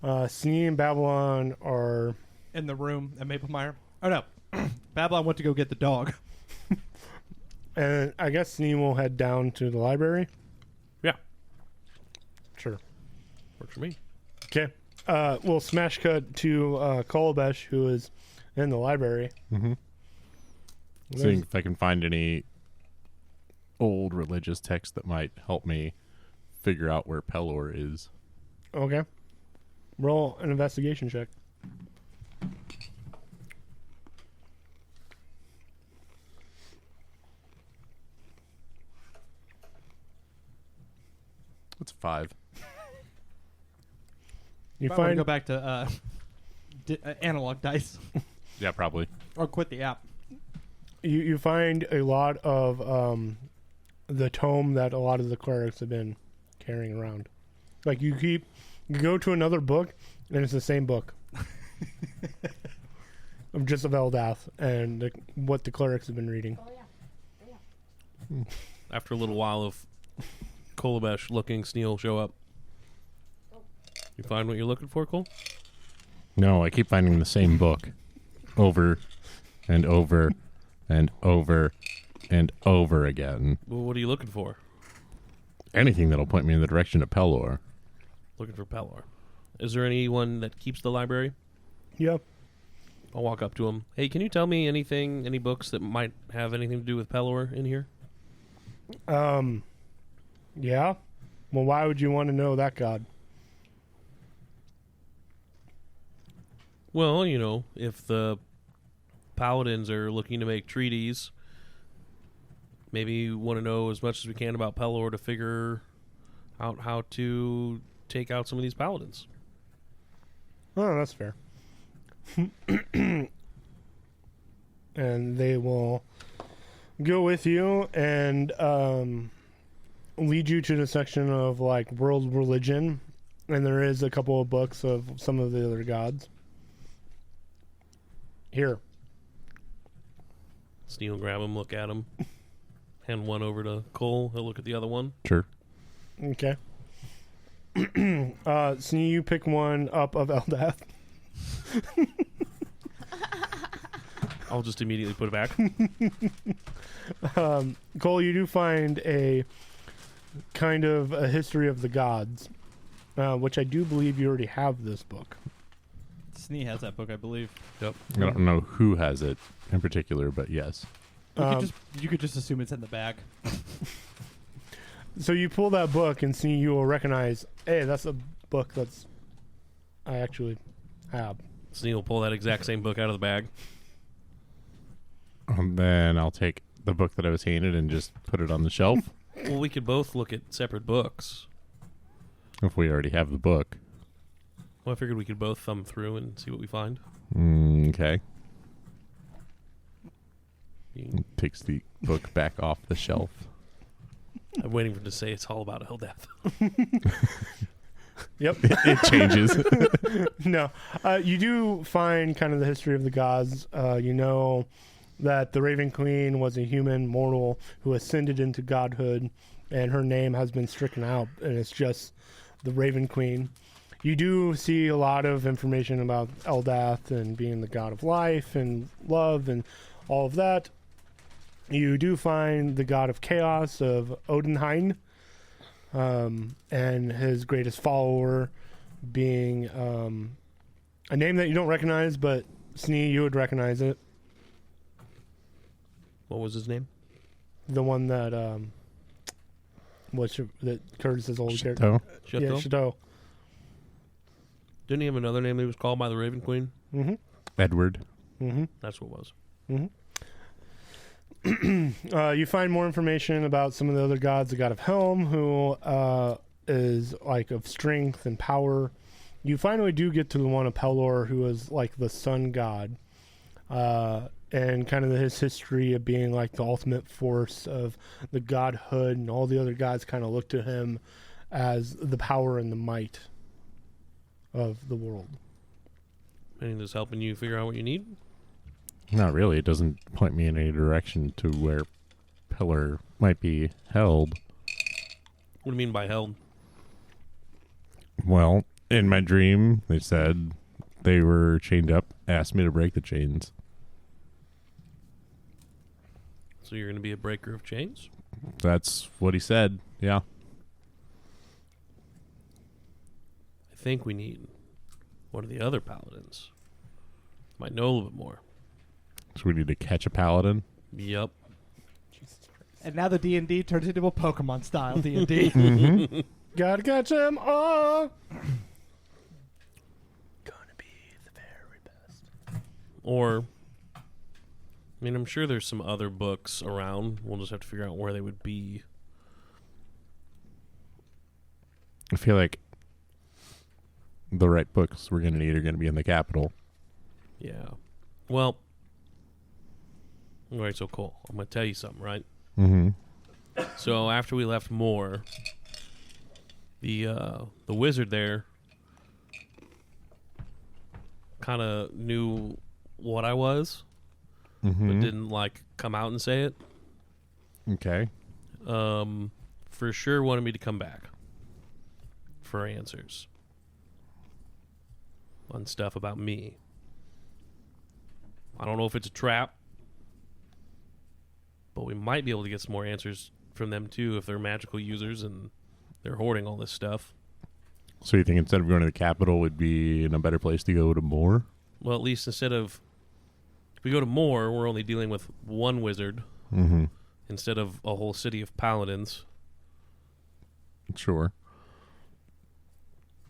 Snee and Babylon are... In the room at Maplemeyer. Oh, no. Babylon went to go get the dog. And I guess Snee will head down to the library. Yeah. Sure. Works for me. Okay. We'll smash cut to Kolobesh, who is in the library. Mm-hmm. Seeing if I can find any old religious text that might help me figure out where Pelor is. Okay. Roll an investigation check. It's 5. You Might wanna find go back to analog dice Yeah, probably. or quit the app. you find a lot of the tome that a lot of the clerics have been carrying around. Like you go to another book and it's the same book. Of just of Eldath and what the clerics have been reading. After a little while of Kolobesh looking Sneal show up. You find what you're looking for, Cole? No, I keep finding the same book over and over and over and over again. Well, what are you looking for? Anything that'll point me in the direction of Pelor. Looking for Pelor. Is there anyone that keeps the library? Yep. I'll walk up to him. Hey, can you tell me anything, any books that might have anything to do with Pelor in here? Yeah. Well, why would you want to know that god? Well, you know, if the paladins are looking to make treaties, maybe we want to know as much as we can about Pelor to figure out how to take out some of these paladins. Oh, that's fair. And they will go with you and lead you to the section of like world religion, and there is a couple of books of some of the other gods. Here. Sneal will grab him, look at him, hand one over to Cole. He'll look at the other one. Sure. Okay. So you pick one up of Eldath. I'll just immediately put it back. Cole, you do find a kind of a history of the gods, which I do believe you already have this book. Snee has that book, I believe. Yep. I don't know who has it in particular, but yes. You could just assume it's in the bag. So you pull that book and see you will recognize, hey, that's a book that's I actually have. Sneal will pull that exact same book out of the bag. And then I'll take the book that I was handed and just put it on the shelf. Well, we could both look at separate books. If we already have the book. Well, I figured we could both thumb through and see what we find. Okay. You- Takes the book back off the shelf. I'm waiting for him to say it's all about Eldath. Yep. It changes. No. You do find kind of the history of the gods. You know that the Raven Queen was a human mortal who ascended into godhood, and her name has been stricken out, and it's just the Raven Queen. You do see a lot of information about Eldath and being the god of life and love and all of that. You do find the god of chaos of Odinheim, and his greatest follower being a name that you don't recognize, but Snee, you would recognize it. What was his name? The one that that Curtis's old character. So, Yeah, Chateau? Chateau. Didn't he have another name that he was called by the Raven Queen? Mm-hmm. Edward. Mm-hmm. That's what it was. You find more information about some of the other gods. The god of Helm, who is like of strength and power. You finally do get to the one of Pelor, who is like the sun god, and kind of his history of being like the ultimate force of the godhood, and all the other gods kind of look to him as the power and the might of the world. Anything that's helping you figure out what you need? Not really. It doesn't point me in any direction to where Pillar might be held. What do you mean by held? Well, in my dream, they said they were chained up, asked me to break the chains. So you're going to be a breaker of chains? That's what he said. Yeah. I think we need one of the other paladins. Might know a little bit more. So we need to catch a paladin. Yep. And now the D&D turns into a Pokemon style D&D. Mm-hmm. Gotta catch 'em all. Gonna be the very best. Or, I mean, I'm sure there's some other books around. We'll just have to figure out where they would be. I feel like the right books we're going to need are going to be in the capital. Yeah. Well, all right, so cool. I'm going to tell you something, right? Mm-hmm. So after we left Moore, the wizard there kind of knew what I was, Mm-hmm. but didn't like come out and say it. Okay. For sure wanted me to come back for answers on stuff about me. I don't know if it's a trap, but we might be able to get some more answers from them too if they're magical users and they're hoarding all this stuff. So you think instead of going to the capital would be in a better place to go to Moore? Well, at least instead of, if we go to Moore, we're only dealing with one wizard Mm-hmm. instead of a whole city of paladins. Sure.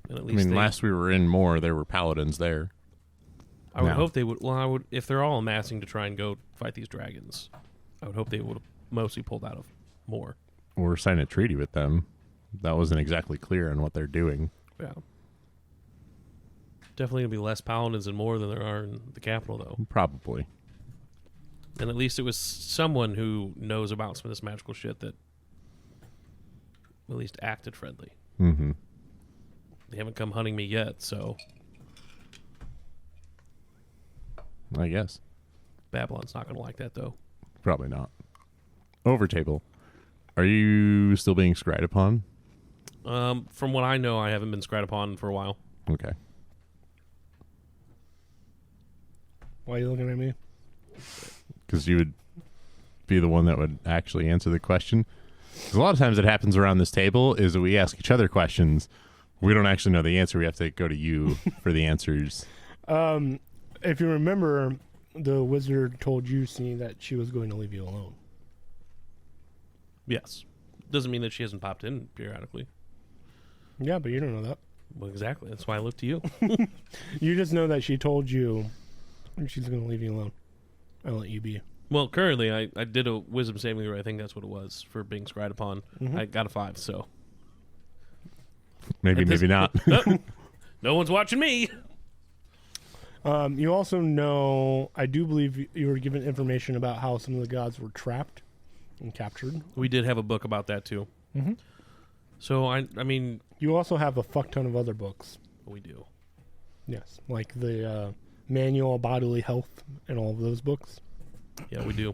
And at I least mean, they, last we were in Moore, there were paladins there. I would No. hope they would. Well, I would if they're all amassing to try and go fight these dragons. I would hope they would have mostly pulled out of Moore. Or signed a treaty with them. That wasn't exactly clear on what they're doing. Yeah. Definitely gonna be less paladins in Moore than there are in the capital, though. Probably. And at least it was someone who knows about some of this magical shit that at least acted friendly. Mm-hmm. They haven't come hunting me yet, so I guess. Babylon's not gonna like that, though. Probably not. Overtable. Are you still being scryed upon? From what I know, I haven't been scryed upon for a while. Okay. Why are you looking at me? Because you would be the one that would actually answer the question. 'Cause a lot of times it happens around this table is that we ask each other questions. We don't actually know the answer. We have to go to you for the answers. If you remember, the wizard told you, see, that she was going to leave you alone. Yes. Doesn't mean that she hasn't popped in periodically. Yeah, but you don't know that. Well, exactly. That's why I look to you. You just know that she told you she's going to leave you alone. I'll let you be. Well, currently, I did a wisdom saving throw. I think that's what it was for being scryed upon. Mhm. I got a 5, so. Maybe, At this- maybe not. Oh, no one's watching me. You also know, I do believe you were given information about how some of the gods were trapped and captured. We did have a book about that, too. Mm-hmm. So, I mean, You also have a fuck ton of other books. we do. Yes, like the Manual of Bodily Health and all of those books. Yeah, we do.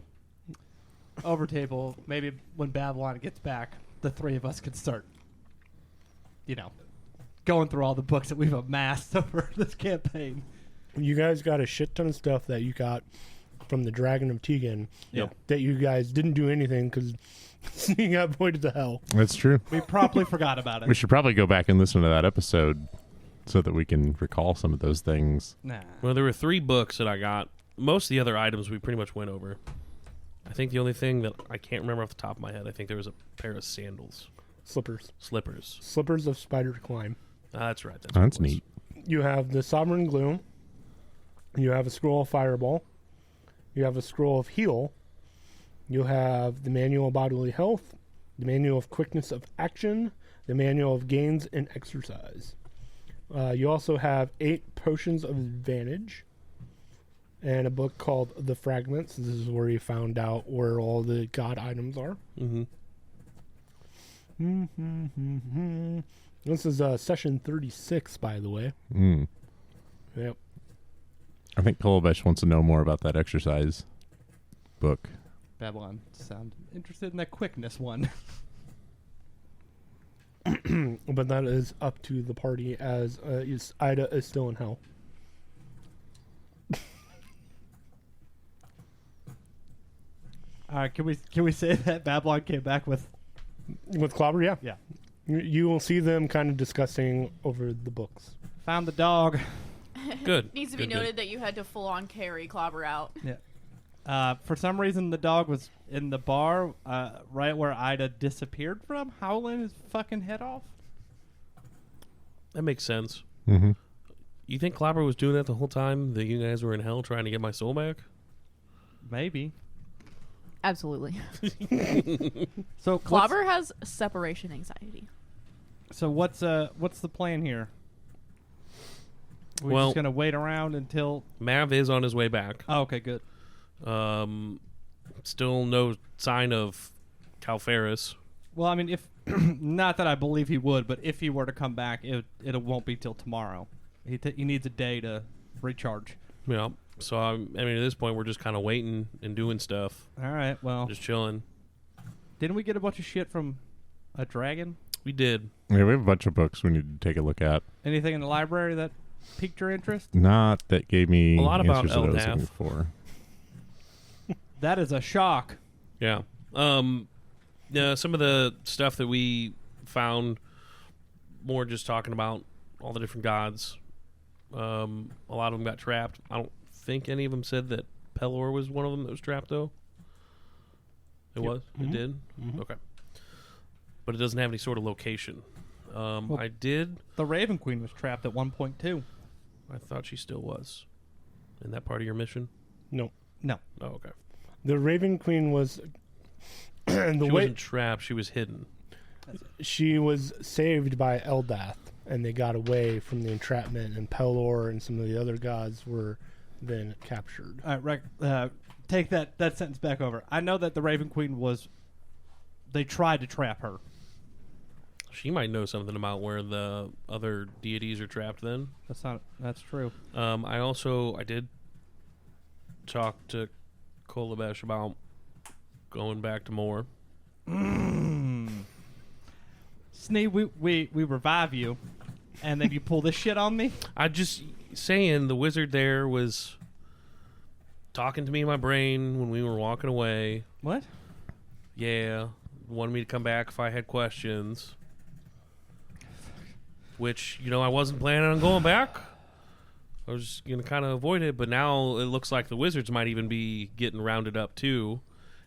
Overtable, maybe when Babylon gets back, the three of us could start, going through all the books that we've amassed over this campaign. You guys got a shit ton of stuff that you got from the Dragon of Tegan Yep. that you guys didn't do anything because you got voided to hell. That's true. We promptly forgot about it. We should probably go back and listen to that episode so that we can recall some of those things. Nah. Well, there were 3 books that I got. Most of the other items we pretty much went over. I think the only thing that I can't remember off the top of my head, I think there was a pair of sandals. Slippers. Slippers. Of Spider Climb. That's right. Oh, what that's it was. neat. You have the Sovereign Gloom. You have a Scroll of Fireball. You have a Scroll of Heal. You have the Manual of Bodily Health, the Manual of Quickness of Action, the Manual of Gains and Exercise. You also have 8 Potions of Advantage, and a book called The Fragments. This is where you found out where all the god items are. Mm-hmm. This is session 36, by the way. Mm. Yep. I think Kolobesh wants to know more about that exercise book. Babylon sound interested in that quickness one. But that is up to the party as Ida is still in hell. All right, can we say that Babylon came back with With Clobber, yeah. Yeah. You will see them kind of discussing over the books. Found the dog. Good. Needs to be Good, noted that you had to full on carry Clobber out. Yeah. For some reason, the dog was in the bar right where Ida disappeared from, howling his fucking head off. That makes sense. Mm-hmm. You think Clobber was doing that the whole time that you guys were in hell trying to get my soul back? Maybe. Absolutely. So Clobber has separation anxiety. So what's the plan here? We're Well- just gonna wait around until. Mav is on his way back. Oh, okay, good. Still no sign of Calferis. Well, I mean, if not that I believe he would, but if he were to come back, it won't be till tomorrow. He needs a day to recharge. Yeah. So I mean, at this point, we're just kind of waiting and doing stuff, All right. Well, just chilling. didn't we get a bunch of shit from a dragon? We did. Yeah, we have a bunch of books we need to take a look at. Anything in the library that piqued your interest? Not that gave me A lot about answers that I was looking Eldath. for. That is a shock. Yeah. Yeah. Some of the stuff that we found, more just talking about all the different gods. A lot of them got trapped. I don't think any of them said that Pelor was one of them that was trapped, though. It was? Mhm. It did? Mhm. Okay. But it doesn't have any sort of location. I did. The Raven Queen was trapped at 1.2. I thought she still was. In that part of your mission? No. No. Oh, okay. The Raven Queen was the She way wasn't trapped. She was hidden. she was saved by Eldath, and they got away from the entrapment, and Pelor and some of the other gods were then captured. All right, take that sentence back over. I know that the Raven Queen was. They tried to trap her. She might know something about where the other deities are trapped then. That's true. I did talk to Kolabesh about going back to more. Snee, we revive you, and then you pull this shit on me. I just saying the wizard there was talking to me in my brain when we were walking away. What? Yeah, wanted me to come back if I had questions. Which, I wasn't planning on going back. I was just going to kind of avoid it, but now it looks like the wizards might even be getting rounded up too.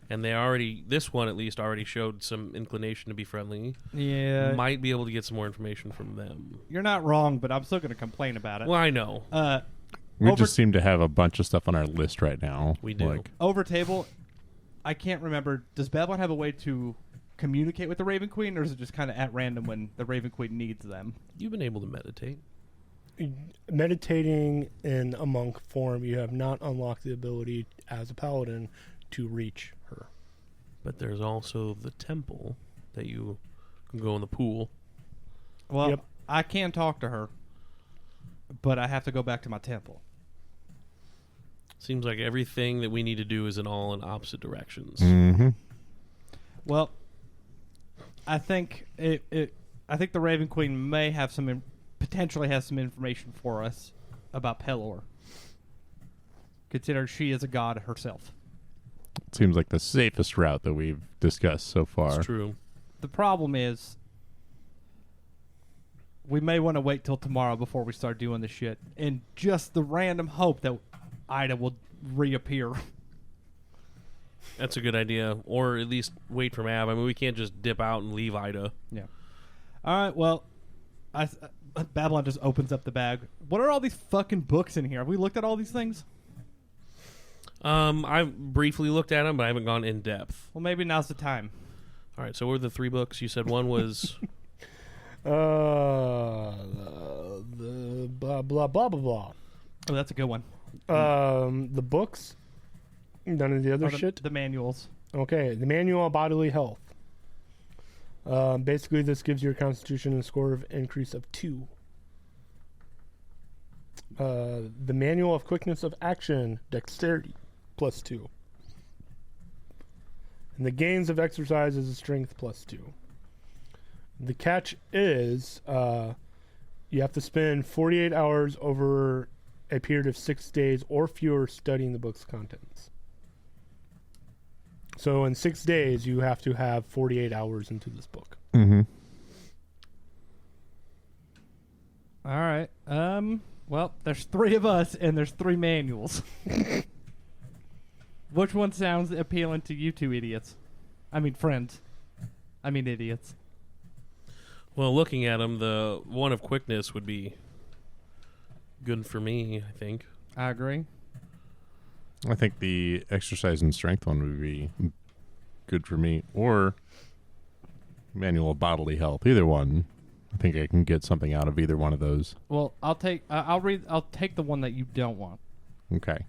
And this one at least, already showed some inclination to be friendly. Yeah. Might be able to get some more information from them. You're not wrong, but I'm still going to complain about it. Well, I know. We Over- just seem to have a bunch of stuff on our list right now. We do. Over table, I can't remember. Does Babylon have a way to communicate with the Raven Queen, or is it just kind of at random when the Raven Queen needs them? You've been able to meditate. Meditating in a monk form, you have not unlocked the ability as a paladin to reach her. But there's also the temple that you can go in the pool. Well, Yep. I can talk to her, but I have to go back to my temple. Seems like everything that we need to do is in opposite directions. Mm-hmm. Well, I think I think the Raven Queen may have potentially has some information for us about Pelor, considering she is a god herself. Seems like the safest route that we've discussed so far. It's true. The problem is, we may want to wait till tomorrow before we start doing the shit, in just the random hope that Ida will reappear. That's a good idea. Or at least wait for Mav. I mean, we can't just dip out and leave Ida. Yeah. All right. Well, Babylon just opens up the bag. What are all these fucking books in here? Have we looked at all these things? I briefly looked at them, but I haven't gone in depth. Well, maybe now's the time. All right, so what were the 3 books? You said one was... The blah blah blah blah blah. Oh, that's a good one. The books. None of the other Or the, shit. The manuals. Okay, the manual on bodily health. Basically, this gives your constitution a score of increase of 2. The manual of quickness of action, dexterity, +2. And the gains of exercise is a strength +2. The catch is you have to spend 48 hours over a period of 6 days or fewer studying the book's contents. So in 6 days, you have to have 48 hours into this book. Mm-hmm. All right. Well, there's 3 of us, and there's 3 manuals. Which one sounds appealing to you 2 idiots? I mean, friends. I mean, idiots. Well, looking at them, the one of quickness would be good for me, I think. I agree. I think the exercise and strength one would be good for me, or manual of bodily health. Either one. I think I can get something out of either one of those. Well, I'll take the one that you don't want. Okay.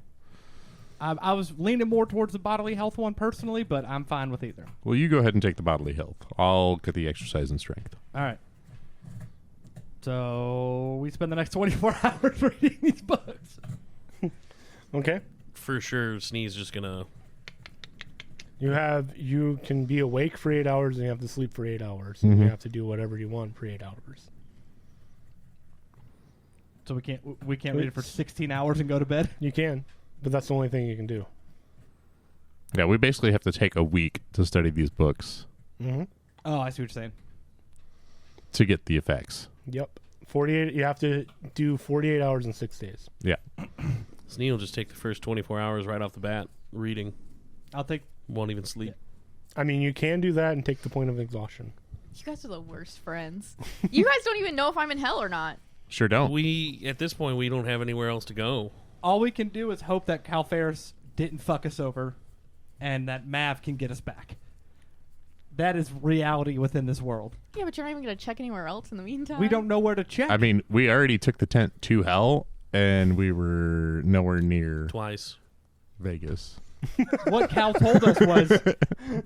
I was leaning more towards the bodily health one personally, but I'm fine with either. Well, you go ahead and take the bodily health. I'll get the exercise and strength. All right. So we spend the next 24 hours reading these books. Okay. For sure, Snee's just gonna. You can be awake for 8 hours and you have to sleep for 8 hours. And you have to do whatever you want for 8 hours. So we can't read it for 16 hours and go to bed. You can, but that's the only thing you can do. Yeah, we basically have to take a week to study these books Mm-hmm. Oh, I see what you're saying. to get the effects. Yep. 48. You have to do 48 hours in 6 days. Yeah. Snee will just take the first 24 hours right off the bat, reading. I'll take. Won't even sleep. I mean, you can do that and take the point of exhaustion. You guys are the worst friends. You guys don't even know if I'm in hell or not. Sure don't. At this point, we don't have anywhere else to go. All we can do is hope that Cal Ferris didn't fuck us over, and that Mav can get us back. That is reality within this world. Yeah, but you're not even going to check anywhere else in the meantime. We don't know where to check. I mean, we already took the tent to hell, and we were nowhere near Twice. Vegas. What Cal told us was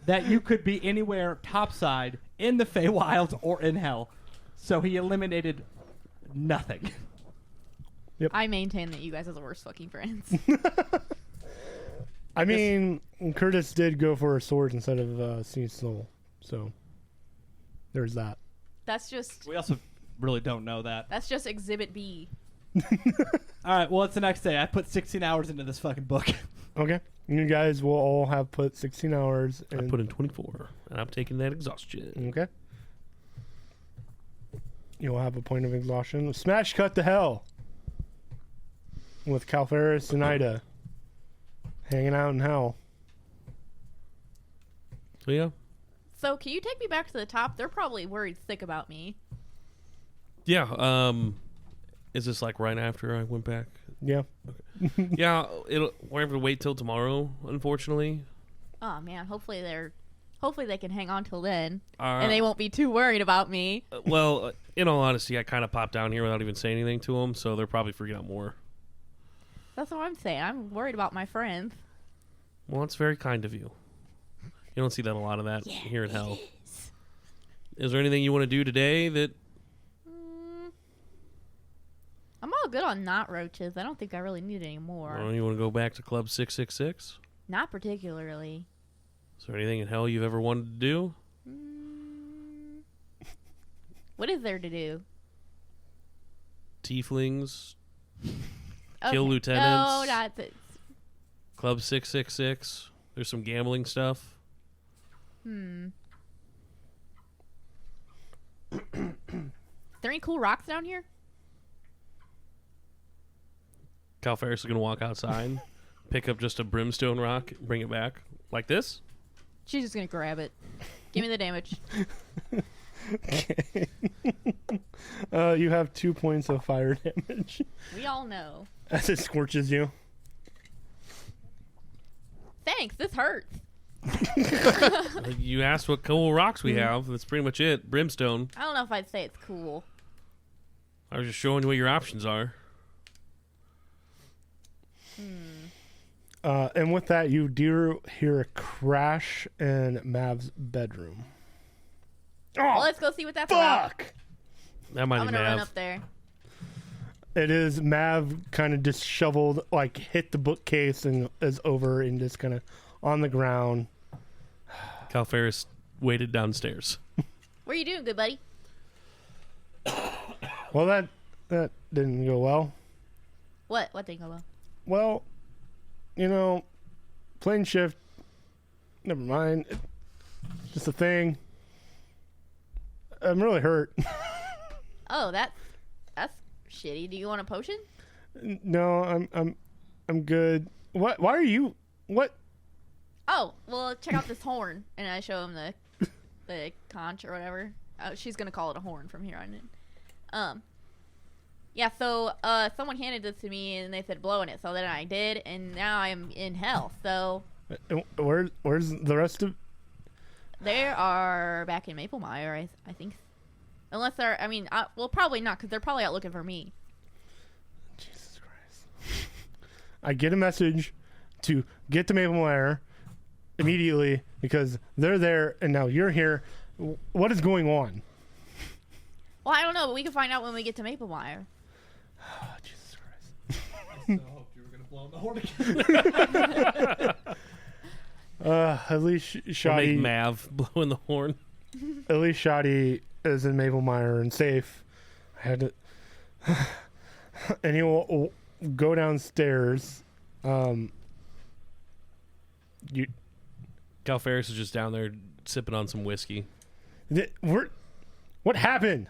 that you could be anywhere topside in the Feywilds or in hell. So he eliminated nothing. I maintain that you guys are the worst fucking friends. I mean, Curtis did go for a sword instead of Snee's soul. So, there's that. That's just We also really don't know that. that's just Exhibit B. All right, well, it's the next day. I put 16 hours into this fucking book. Okay. You guys will all have put 16 hours. I put in 24, and I'm taking that exhaustion. Okay. You'll have a point of exhaustion. Smash cut to hell. With Cal Ferris and Ida. Hanging out in hell. So, yeah. So, can you take me back to the top? They're probably worried sick about me. Yeah, is this like right after I went back? Yeah. Yeah, we're having to wait till tomorrow, unfortunately. Oh man, hopefully they can hang on till then, Uh, and they won't be too worried about me. Well, in all honesty, I kind of popped down here without even saying anything to them, so they're probably freaking out more. That's what I'm saying. I'm worried about my friends. Well, it's very kind of you. You don't see that a lot of that here in hell. Is there anything you want to do today that... I'm all good on knot roaches. I don't think I really need any more. Well, you want to go back to Club 666? Not particularly. Is there anything in hell you've ever wanted to do? What is there to do? Tieflings, Okay. kill lieutenants. No, not this. Club 666. There's some gambling stuff. Is there any cool rocks down here? Cal Ferris is going to walk outside, pick up just a brimstone rock, bring it back. Like this? She's just gonna grab it. Give me the damage. Okay. You have 2 points of fire damage We all know. as it scorches you. Thanks. This hurts. You asked what cool rocks we have. That's pretty much it. Brimstone. I don't know if I'd say it's cool. I was just showing you what your options are. And with that, you do hear a crash in Mav's bedroom. Well, Oh, let's go see what that's about. fuck! That might I'm be gonna run Mav. up there. It is Mav kind of disheveled, like hit the bookcase and is over and just kind of on the ground. Cal Ferris waited downstairs. What are you doing, good buddy? Well, that didn't go well. What? What didn't go well? Well, you know, plane shift. Never mind. Just a thing. I'm really hurt. Oh, that's shitty. Do you want a potion? No, I'm good. What? Why are you? What? Oh, well, check out this horn, and I show him the conch or whatever. She's gonna call it a horn from here on in. Yeah. So, someone handed this to me, and they said blow in it. So then I did, and now I'm in hell. So. Where's the rest of? They are back in Maplemire, I think. Unless they're, well, probably not, because they're probably out looking for me. Jesus Christ. I get a message to get to Maplemire immediately because they're there and now you're here. What is going on? Well, I don't know, but we can find out when we get to Maplemire. Oh, Jesus Christ. I still hoped you were going to blow the horn again. At least We'll Shoddy. make Mav blow in the horn. At least Shoddy is in Maplemire and safe. I had to, and he will go downstairs. You, Cal Ferris is just down there sipping on some whiskey. what happened?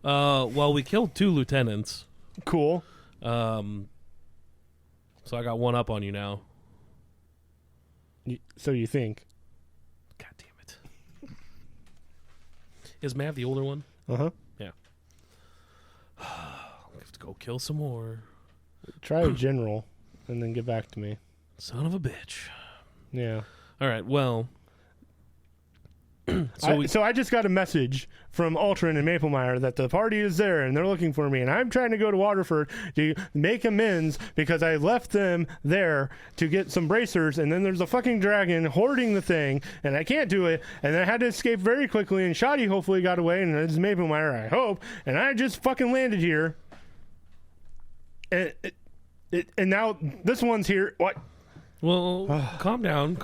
Well, we killed 2 lieutenants. Cool. So I got one up on you now. So you think? God damn it. Is Mav the older one? Uh-huh. Yeah. I have to go kill some more. Try a general and then get back to me. Son of a bitch. Yeah. All right, well. So I just got a message from Ultron and Maplemire that the party is there and they're looking for me, and I'm trying to go to Waterford to make amends because I left them there to get some bracers, and then there's a fucking dragon hoarding the thing, and I can't do it, and I had to escape very quickly, and Shoddy hopefully got away, and it's Maplemire, I hope, and I just fucking landed here, and now this one's here. What? Well, calm down.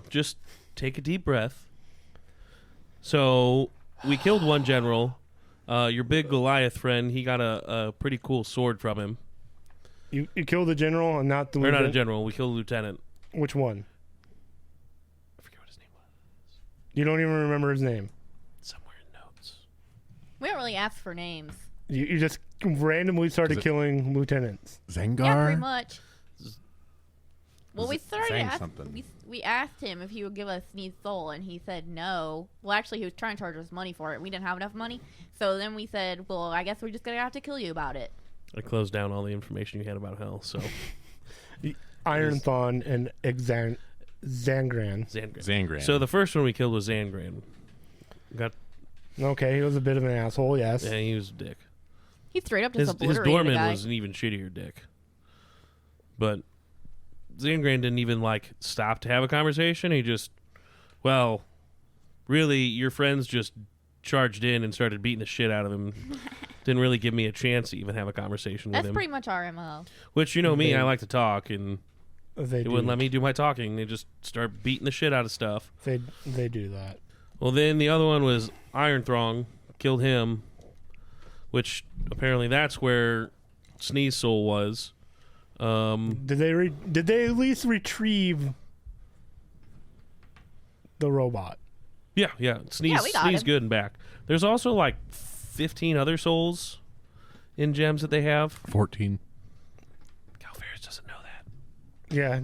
Just take a deep breath. So, we killed one general. Your big Goliath friend, he got a pretty cool sword from him. You killed the general and not the Or lieutenant? not a general, we killed a lieutenant. Which one? I forget what his name was. You don't even remember his name. Somewhere in notes. We don't really ask for names. You just randomly started Is it- killing lieutenants. Zangar? Yeah, pretty much. Well, we started saying ask, something. we asked him if he would give us Sneed's soul, and he said no. Well, actually, he was trying to charge us money for it. We didn't have enough money, so then we said, well, I guess we're just gonna have to kill you about it. I closed down all the information you had about hell, so. Iron Thon and Zangran. Zangran. So the first one we killed was Zangran. Got, Okay, he was a bit of an asshole, yes. yeah, he was a dick. He straight up just His obliterated a doorman guy. was an even shittier dick. But Zangran didn't even, stop to have a conversation. He just, well, really, your friends just charged in and started beating the shit out of him. Didn't really give me a chance to even have a conversation with That's him. pretty much our MO. Which, you know me, They- I like to talk, and They they do. wouldn't let me do my talking. They just start beating the shit out of stuff. They do that. Well, then the other one was Iron Throng. Killed him, which apparently that's where Sneeze Soul was. Did they at least retrieve the robot? Yeah. Sneeze, Yeah, we got Sneeze him. good and back. There's also 15 other souls in gems that they have. 14. Cal Ferris doesn't know that. Yeah,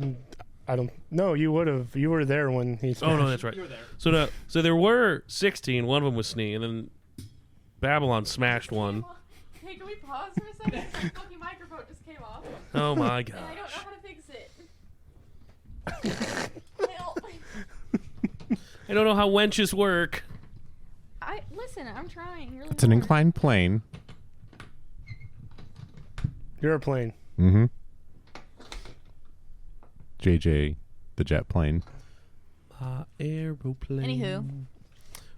I don't. No, you would have. You were there when he. Oh no, that's right. You were there. So there were 16. One of them was Snee, and then Babylon smashed one. Hey, can we pause for a second? The fucking microphone just came off, Oh my and I don't know gosh! how to fix it. Help. I don't know how wenches work. Listen, I'm trying really It's an hard. inclined plane. You're a plane. Mm-hmm. JJ, the jet plane. Aeroplane. Anywho.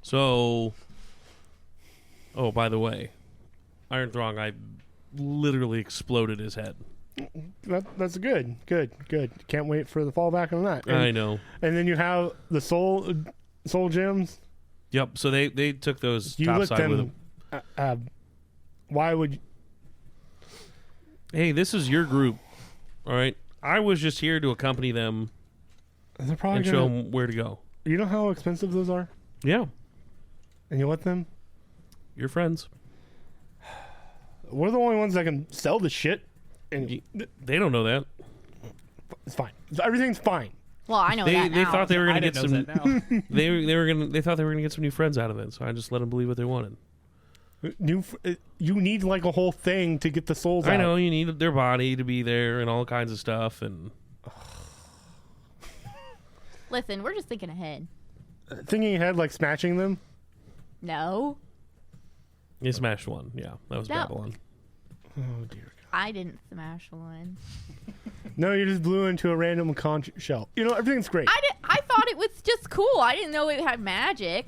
So, oh, by the way, Iron Throng, I literally exploded his head. That's good. Can't wait for the fallback on that. I know. And then you have the soul gems. Yep. So they took those You lit topside with them. them. Why would? Hey, this is your group. All right. I was just here to accompany them They're probably and gonna. show them where to go. You know how expensive those are, Yeah. and you let them. Your friends. we're the only ones that can sell the shit, and They don't know that. it's fine. Everything's fine. Well, I know They that now. thought they were I gonna get didn't know some. that now. They thought they were gonna get some new friends out of it. So I just let them believe what they wanted. You need like a whole thing to get the souls out. I know you need their body to be there and all kinds of stuff. And Listen, we're just thinking ahead. Thinking ahead, like smashing them. No, you smashed one. Yeah, that was No. Babylon. Oh dear. I didn't smash one. No, you just blew into a random conch shell. You know, everything's great. I thought it was just cool. I didn't know it had magic.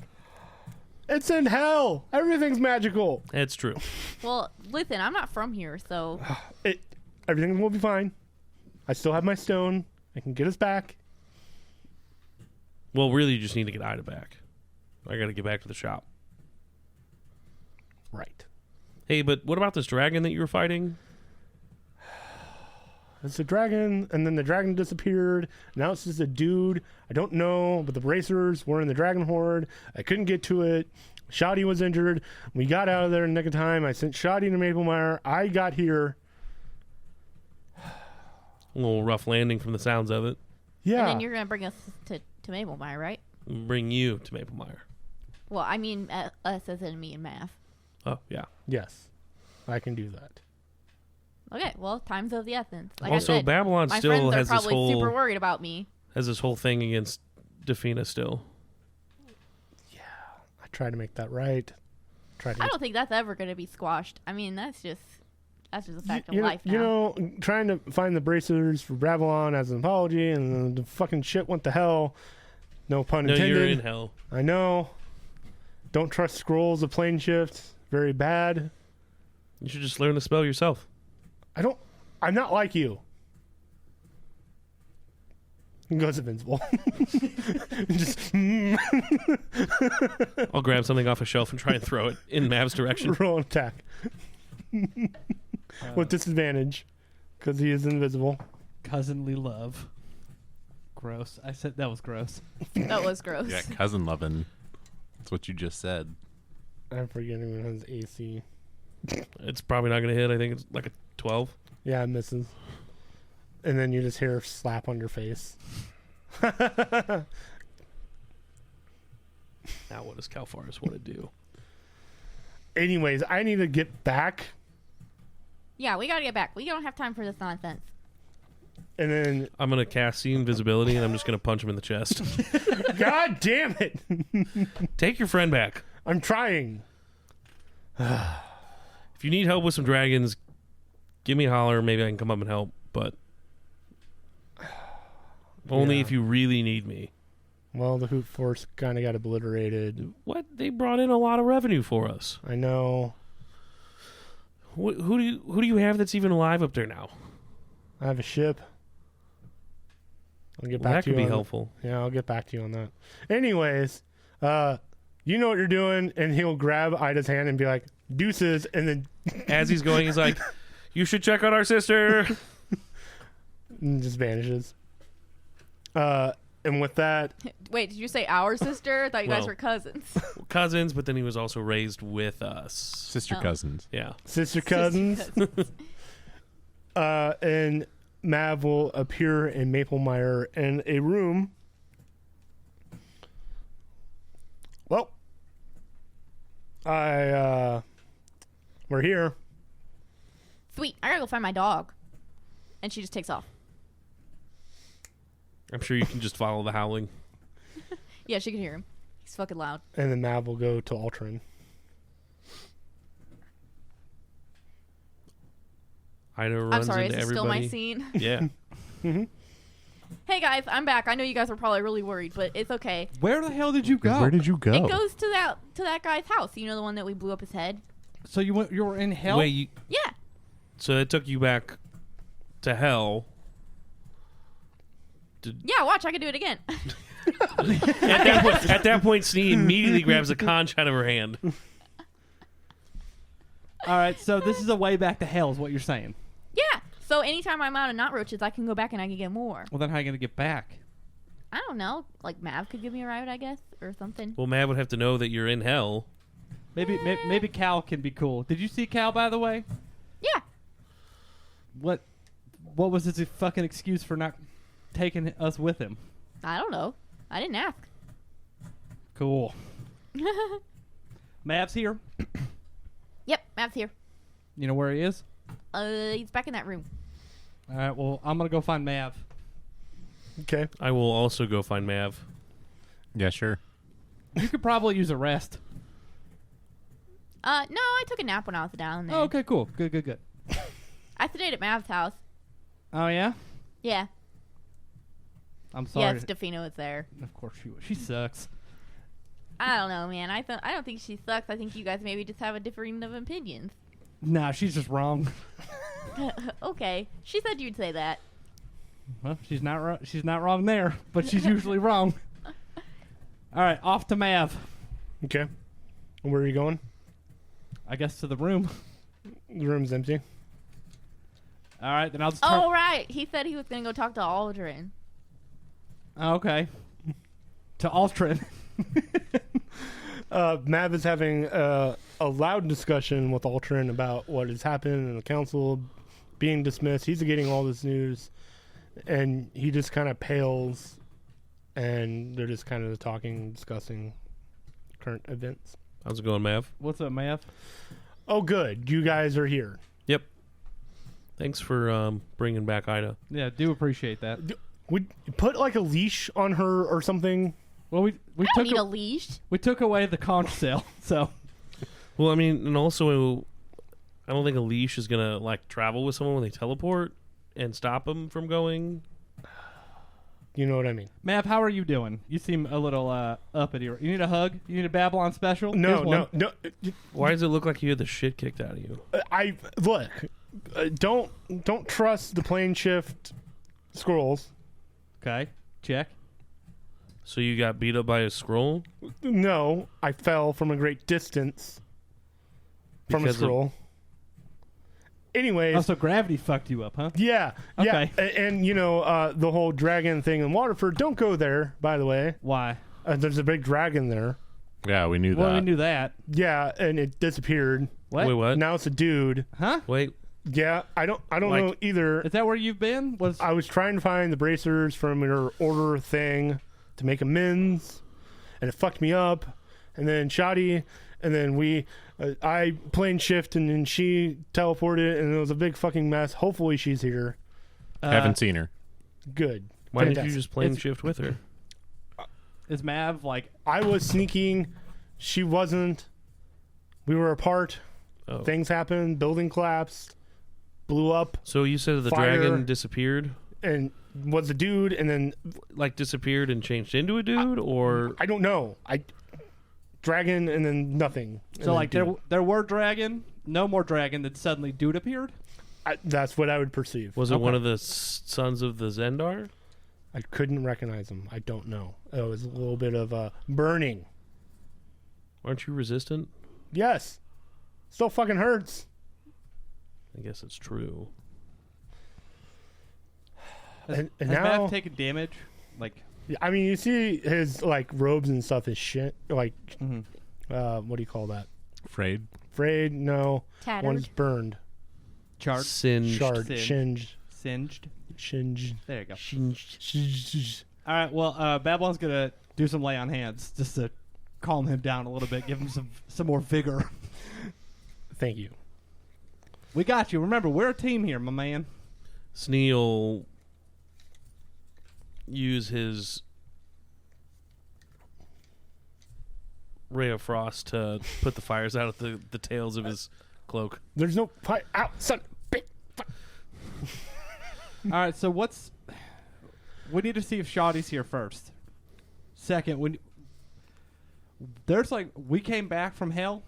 It's in hell. Everything's magical. It's true. Well, listen, I'm not from here, so Everything will be fine. I still have my stone. I can get us back. Well, really, you just need to get Ida back. I got to get back to the shop. Right. Hey, but what about this dragon that you were fighting? It's a dragon, and then the dragon disappeared. Now it's just a dude. I don't know, but the bracers were in the dragon horde. I couldn't get to it. Shoddy was injured. We got out of there in the nick of time. I sent Shoddy to Maplemire. I got here. A little rough landing from the sounds of it. Yeah. and then you're gonna bring us to Maplemire, right? Bring you to Maplemire. Well, I mean us as in me and Math. Oh, yeah. Yes. I can do that. Okay, well, time's of the essence. Like Also, I said, Babylon my still friends are has this probably super whole worried about me. thing against Defina still. I try to make that right. Try to I don't think that's ever going to be squashed. I mean, that's just a fact of you know, life now. you know, trying to find the bracers for Babylon as an apology, and the fucking shit went to hell. No pun No, intended. you're in hell. I know. Don't trust scrolls of plane shift. Very bad. You should just learn the spell yourself. I'm not like you. He goes invincible. Just I'll grab something off a shelf and try and throw it in Mav's direction. roll an attack with disadvantage because he is invisible. Cousinly love. Gross. I said that was gross. That was gross. Yeah, cousin loving. That's what you just said. I'm forgetting when his AC. It's probably not going to hit. I think it's like a 12. Yeah, it misses. And then you just hear a slap on your face. Now, what does Calfaris want to do? Anyways, I need to get back. Yeah, we got to get back. We don't have time for this nonsense. And then, I'm going to cast See Invisibility, and I'm just going to punch him in the chest. God damn it! Take your friend back. I'm trying. If you need help with some dragons, give me a holler. Maybe I can come up and help, but only Yeah. if you really need me. Well, the Hoot Force kind of got obliterated. What? They brought in a lot of revenue for us. I know. Who do you have that's even alive up there now? I have a ship. I'll get Well, back that to you could be on helpful. Yeah, I'll get back to you on that. Anyways, you know what you're doing, and he'll grab Ida's hand and be like, "Deuces," and then As he's going, he's like, "You should check on our sister." and just vanishes. And with that, Wait, did you say our sister? I thought you guys Well. were cousins. Cousins, but then he was also raised with us. Sister Oh. cousins. Yeah. sister cousins, and Mav will appear in Maplemire in a room. Well, we're here. Sweet. I gotta go find my dog. And she just takes off. I'm sure you can just follow the howling. Yeah, she can hear him. He's fucking loud. And then Mav will go to Ultron. Ida I'm runs sorry, is into this everybody. still my scene? Yeah. Hey guys, I'm back. I know you guys were probably really worried, but it's okay. Where the hell did you go? Where did you go? It goes to that guy's house. You know, the one that we blew up his head? So you were in hell? Wait, Yeah. so it took you back to hell. Yeah, watch, I can do it again. At that point, Snee immediately grabs a conch out of her hand. All right, so this is a way back to hell is what you're saying. Yeah. So anytime I'm out of knot roaches, I can go back and I can get more. Well, then how are you going to get back? I don't know. Like Mav could give me a ride, I guess, or something. Well, Mav would have to know that you're in hell. Maybe Cal can be cool. Did you see Cal, by the way? What was his fucking excuse for not taking us with him? I don't know. I didn't ask. Cool. Mav's here. Yep, Mav's here. You know where he is? He's back in that room. All right, well, I'm going to go find Mav. Okay. I will also go find Mav. Yeah, sure. You could probably use a rest. No, I took a nap when I was down there. Oh, okay, cool. Good. I stayed at Mav's house. Oh, yeah? Yeah. I'm sorry. Yes, Defina was there. Of course she was. She sucks. I don't know, man. I don't think she sucks. I think you guys maybe just have a differing of opinions. Nah, she's just wrong. Okay. She said you'd say that. Well, she's not wrong there, but she's usually wrong. All right, off to Mav. Okay. Where are you going? I guess to the room. The room's empty. All right, then I'll just Oh, right. He said he was going to go talk to Aldrin. Okay. To Altrin. Mav is having a loud discussion with Altrin about what has happened and the council being dismissed. He's getting all this news, and he just kind of pales, and they're just kind of talking, discussing current events. How's it going, Mav? What's up, Mav? Oh, good. You guys are here. Yep. Thanks for bringing back Ida. Yeah, do appreciate that. Would you put like a leash on her or something? Well, we I don't took need a leash. we took away the conch shell, so Well, I mean, and also, I don't think a leash is gonna like travel with someone when they teleport and stop them from going. You know what I mean? Mav, how are you doing? You seem a little uppity. You need a hug? You need a Babylon special? No, Here's one. no. Why does it look like you had the shit kicked out of you? I look. Don't trust the plane shift scrolls. Okay, check. So you got beat up by a scroll? No, I fell from a great distance from a Because of- scroll. Anyways, Oh, so gravity fucked you up, huh? yeah, Okay. and you know the whole dragon thing in Waterford. Don't go there, by the way. Why? There's a big dragon there. Yeah, we knew Well, that. we knew that. Yeah, and it disappeared. What? Wait, what? Now it's a dude. Huh? Wait, Yeah, I don't Like- know either. Is that where you've been? I was trying to find the bracers from your order thing to make amends, and it fucked me up. And then Shoddy, and then I plane shift, and then she teleported, and it was a big fucking mess. Hopefully she's here. Haven't seen her. Good. why didn't you Fantastic. just plane It's- shift with her? Is Mav like? I was sneaking. She wasn't. We were apart. Oh. Things happened. Building collapsed. Blew up. So you said the Fire. dragon disappeared? And was a dude, and then Like disappeared and changed into a dude, or I don't know. Dragon, and then nothing. And So then like dude. there were dragon, no more dragon. Then suddenly dude appeared. That's what I would perceive. was it Okay. one of the sons of the Zendar? I couldn't recognize him. I don't know. It was a little bit of burning. Aren't you resistant? Yes. Still fucking hurts. I guess it's true. And Has now, Mav taken damage? Like, I mean, you see his like robes and stuff is shit. Like, mhm. what do you call that? Afraid. Frayed? No. Tattered. One's burned. charred, Singed. Shard. Singed. Singed. singed. Singed. There you go. Singed. All right. Well, Babylon's gonna do some lay on hands just to calm him down a little bit, give him some more vigor. Thank you. We got you. Remember, we're a team here, my man. Sneal use his ray of frost to put the fires out of the tails of his cloak. There's no fight out, son. Big fi- All right. So we need to see if Shoddy's here first. Second, there's like we came back from hell.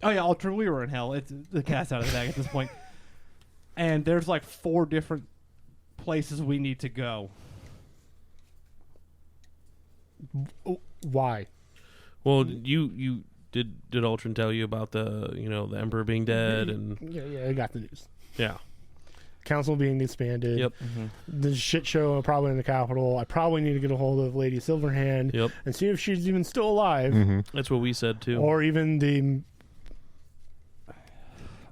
Oh yeah, Ultra, we were in hell. It's the cat's out of the bag at this point. And there's like 4 different places we need to go. Why? Well, you did Ultron tell you about the Emperor being dead and Yeah, I got the news. yeah. Council being disbanded. Yep. The shit show probably in the Capitol. I probably need to get a hold of Lady Silverhand Yep. and see if she's even still alive, That's what we said too. or even the.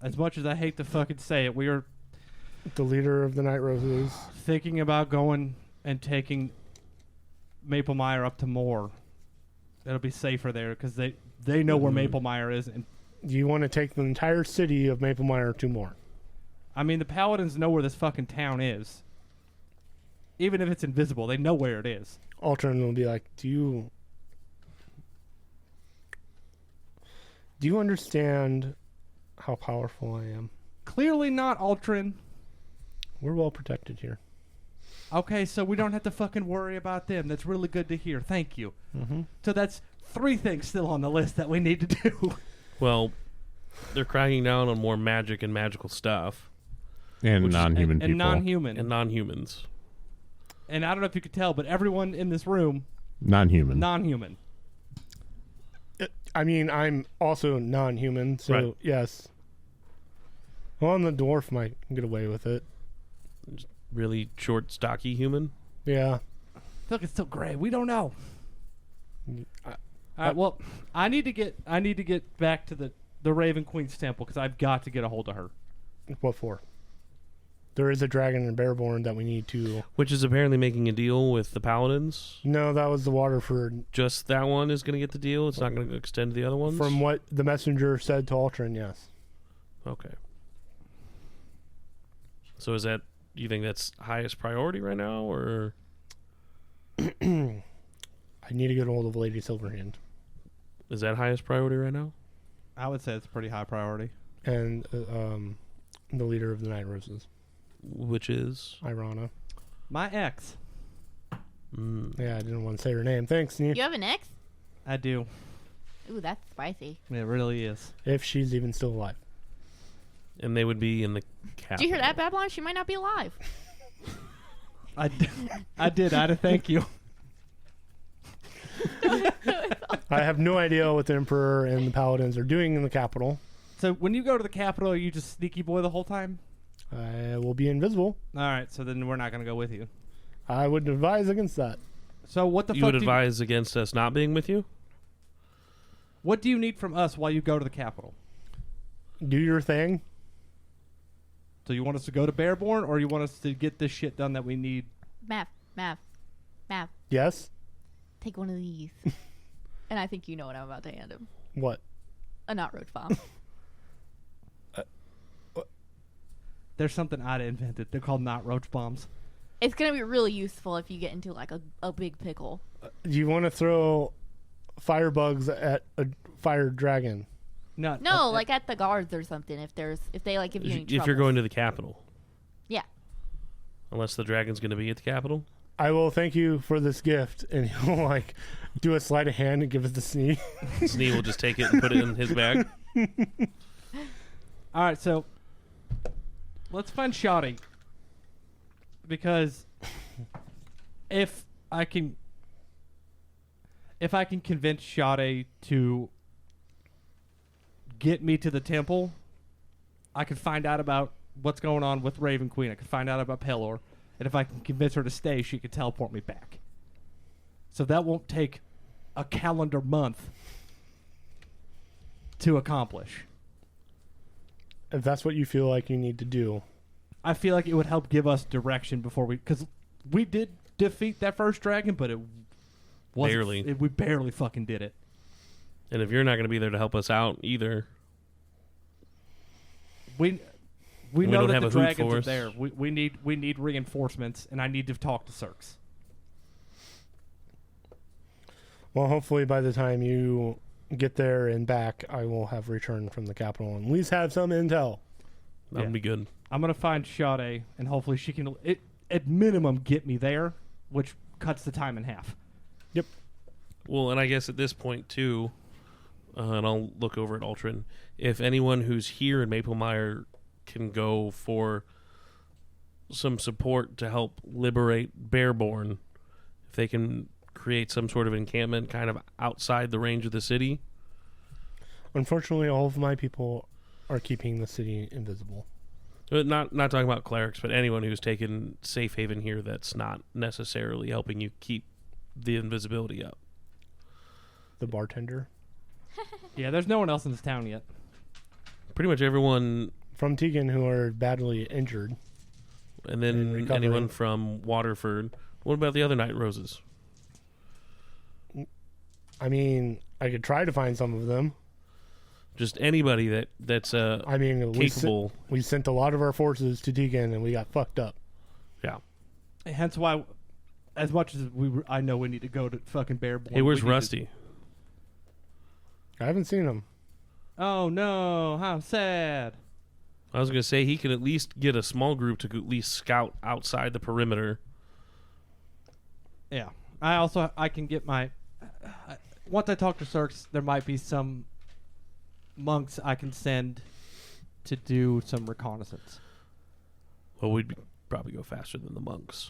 As much as I hate to fucking say it, we are The leader of the Night Roses. Thinking about going and taking Maple Mire up to Moore. It'll be safer there because they know where Maple Mire is. And You want to take the entire city of Maple Mire to more. I mean, the Paladins know where this fucking town is. Even if it's invisible, they know where it is. Ultron will be like, do you understand how powerful I am? Clearly not, Ultron. We're well protected here. Okay, so we don't have to fucking worry about them. That's really good to hear. Thank you. Mm-hmm. So that's 3 things still on the list that we need to do. Well, they're cracking down on more magic and magical stuff. And non-human people. And non-human. And non-humans. And I don't know if you could tell, but everyone in this room, Non-human. non-human. I mean, I'm also non-human, so Right. yes. Well, and the dwarf might get away with it. Really short, stocky human. Yeah. I feel like it's still gray. We don't know. All right. Well, I need to get back to the Raven Queen's temple because I've got to get a hold of her. What for? There is a dragon and bearborn that we need to... Which is apparently making a deal with the Paladins. No, that was the Waterford. Just that one is going to get the deal? It's not going to extend to the other ones? From what the messenger said to Ultron, yes. Okay. So is that... You think that's highest priority right now, or... I need to get a hold of Lady Silverhand. Is that highest priority right now? I would say it's a pretty high priority. And the leader of the Night Roses, Which is... Irana. My ex. Yeah, I didn't want to say her name. Thanks, Sneak. You have an ex? I do. Ooh, that's spicy. It really is. If she's even still alive. And they would be in the capital. Did you hear that, Babylon? She might not be alive. I did. I had to thank you. I have no idea what the Emperor and the Paladins are doing in the capital. So when you go to the Capitol, are you just sneaky boy the whole time? I will be invisible. All right. So then we're not going to go with you. I would advise against that. So what the You fuck would advise against us not being with you? what do you need from us while you go to the Capitol? Do your thing. So you want us to go to Bearborn, or you want us to get this shit done that we need? Mav. Yes? Take one of these. And I think you know what I'm about to hand him. What? A not roach bomb. There's something I invented. They're called not roach bombs. It's going to be really useful if you get into like a big pickle. Do you want to throw firebugs at a fire dragon? No, like at the guards or something. If they like give you any If you're trouble. going to the capital. Yeah. Unless the dragon's going to be at the capital. I will thank you for this gift. And he'll like do a sleight of hand and give it to Snee. Snee will just take it and put it in his bag. All right, so let's find Shoddy. Because if I can convince Shoddy to get me to the temple, I could find out about what's going on with Raven Queen. I could find out about Pelor. And if I can convince her to stay, she could teleport me back. So that won't take a calendar month to accomplish. If that's what you feel like you need to do. I feel like it would help give us direction before because we did defeat that first dragon, but it wasn't, Barely. we barely fucking did it. And if you're not going to be there to help us out either, We We know don't that have the a hoot dragons are force. there. We need reinforcements, and I need to talk to Cirx. Well, hopefully by the time you get there and back, I will have returned from the capital and at least have some intel. that would be good. I'm gonna find Sade, and hopefully she can, at minimum, get me there, which cuts the time in half. Yep. Well, and I guess at this point, too, and I'll look over at Ultron, if anyone who's here in Maple Mire can go for some support to help liberate Bearborn, if they can create some sort of encampment kind of outside the range of the city. Unfortunately, all of my people are keeping the city invisible. Not talking about clerics, but anyone who's taken safe haven here that's not necessarily helping you keep the invisibility up. The bartender Yeah, there's no one else in this town yet. Pretty much everyone. from Tegan who are badly injured. And then recovery. anyone from Waterford. What about the other Night Roses? I mean, I could try to find some of them. Just anybody that's I mean, capable. we sent a lot of our forces to Deegan, and we got fucked up. Yeah. Hence why, as much as I know we need to go to fucking Bearborn. Hey, where's we need Rusty? I haven't seen him. Oh no! How sad. I was going to say he could at least get a small group to at least scout outside the perimeter. Yeah. I can get my. Once I talk to Cirques, there might be some monks I can send to do some reconnaissance. Well, we'd probably go faster than the monks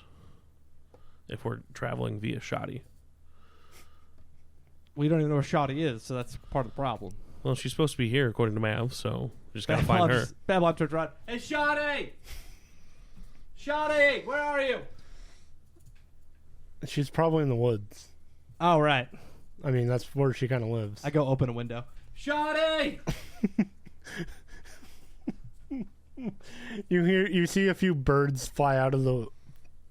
if we're traveling via Shoddy. We don't even know where Shoddy is, so that's part of the problem. Well, she's supposed to be here according to Mav, so we just gotta find her. Babylon turns around. Hey, Shoddy! Shoddy, where are you? She's probably in the woods. Oh, right. I mean, that's where she kind of lives. I go open a window. Shoddy! You see a few birds fly out of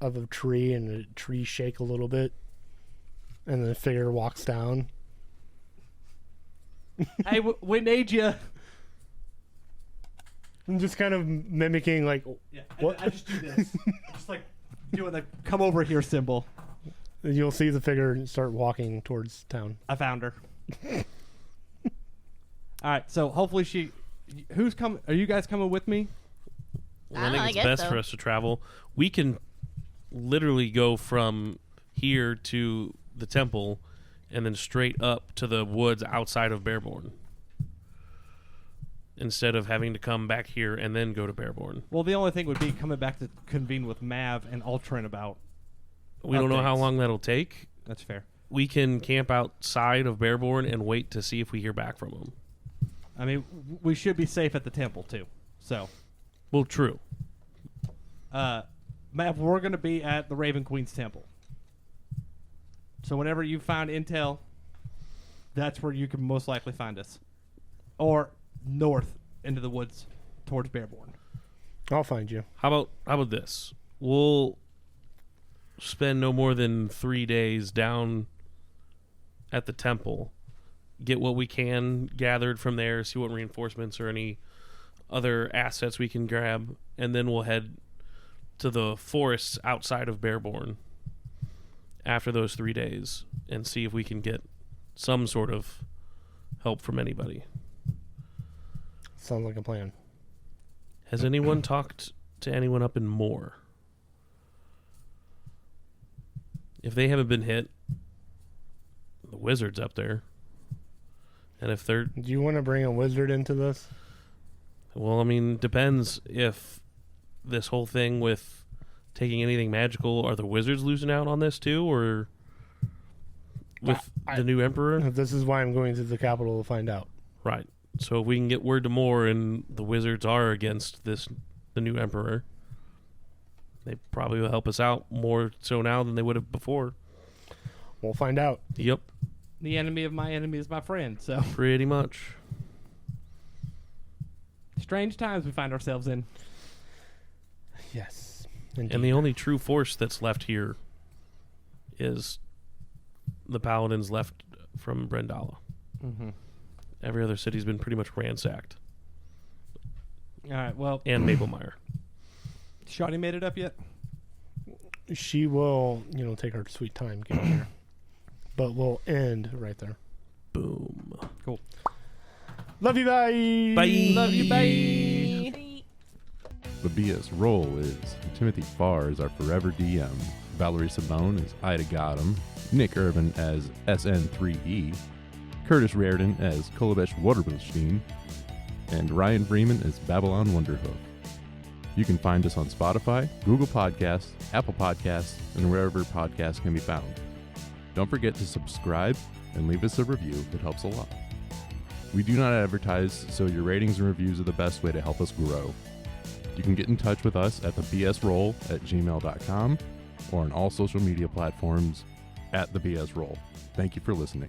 a tree, and the tree shake a little bit, and the figure walks down. Hey, we need you. I'm just kind of mimicking, like, Yeah, what? I just do this. Just like doing the come over here symbol. You'll see the figure start walking towards town. I found her. All right, so hopefully she. Who's coming? Are you guys coming with me? Well, I I don't know, think I it's guess best so. for us to travel. We can literally go from here to the temple and then straight up to the woods outside of Bearborn. Instead of having to come back here and then go to Bearborn. Well, the only thing would be coming back to convene with Mav and Ultron about. We don't know how Updates. long that'll take. That's fair. We can camp outside of Bearborn and wait to see if we hear back from them. I mean, we should be safe at the temple too. So, Well, true. Mav, we're going to be at the Raven Queen's temple. So whenever you find intel, that's where you can most likely find us, or north into the woods towards Bearborn. I'll find you. How about this? We'll spend no more than 3 days down at the temple, get what we can gathered from there, see what reinforcements or any other assets we can grab, and then we'll head to the forests outside of Bearborn after those 3 days and see if we can get some sort of help from anybody. Sounds like a plan. Has anyone talked to anyone up in Moore? If they haven't been hit, the wizard's up there. And if they're... Do you want to bring a wizard into this? Well, I mean, depends if this whole thing with taking anything magical, are the wizards losing out on this too, or with the new emperor? This is why I'm going to the capital to find out. Right. So if we can get word to Moore and the wizards are against the new emperor, they probably will help us out more so now than they would have before. We'll find out. Yep, The enemy of my enemy is my friend. So pretty much. strange times we find ourselves in. Yes. And the only true force that's left here is the paladins left from Brendala. Mm-hmm. Every other city's been pretty much ransacked. All right. Well, And Maplemeyer. Shoddy made it up yet? She will, take her sweet time getting there. But we'll end right there. Boom. Cool. Love you, bye. Bye. Love you. Bye. The BS role is Timothy Farr as our forever DM, Valerie Simone as Ida Gotham, Nick Irvin as SN3E, Curtis Reardon as Kolobesh Waterblustein, and Ryan Freeman as Babylon Wonderhoof. You can find us on Spotify, Google Podcasts, Apple Podcasts, and wherever podcasts can be found. Don't forget to subscribe and leave us a review. It helps a lot. We do not advertise, so your ratings and reviews are the best way to help us grow. You can get in touch with us at thebsroll@gmail.com or on all social media platforms @thebsroll. Thank you for listening.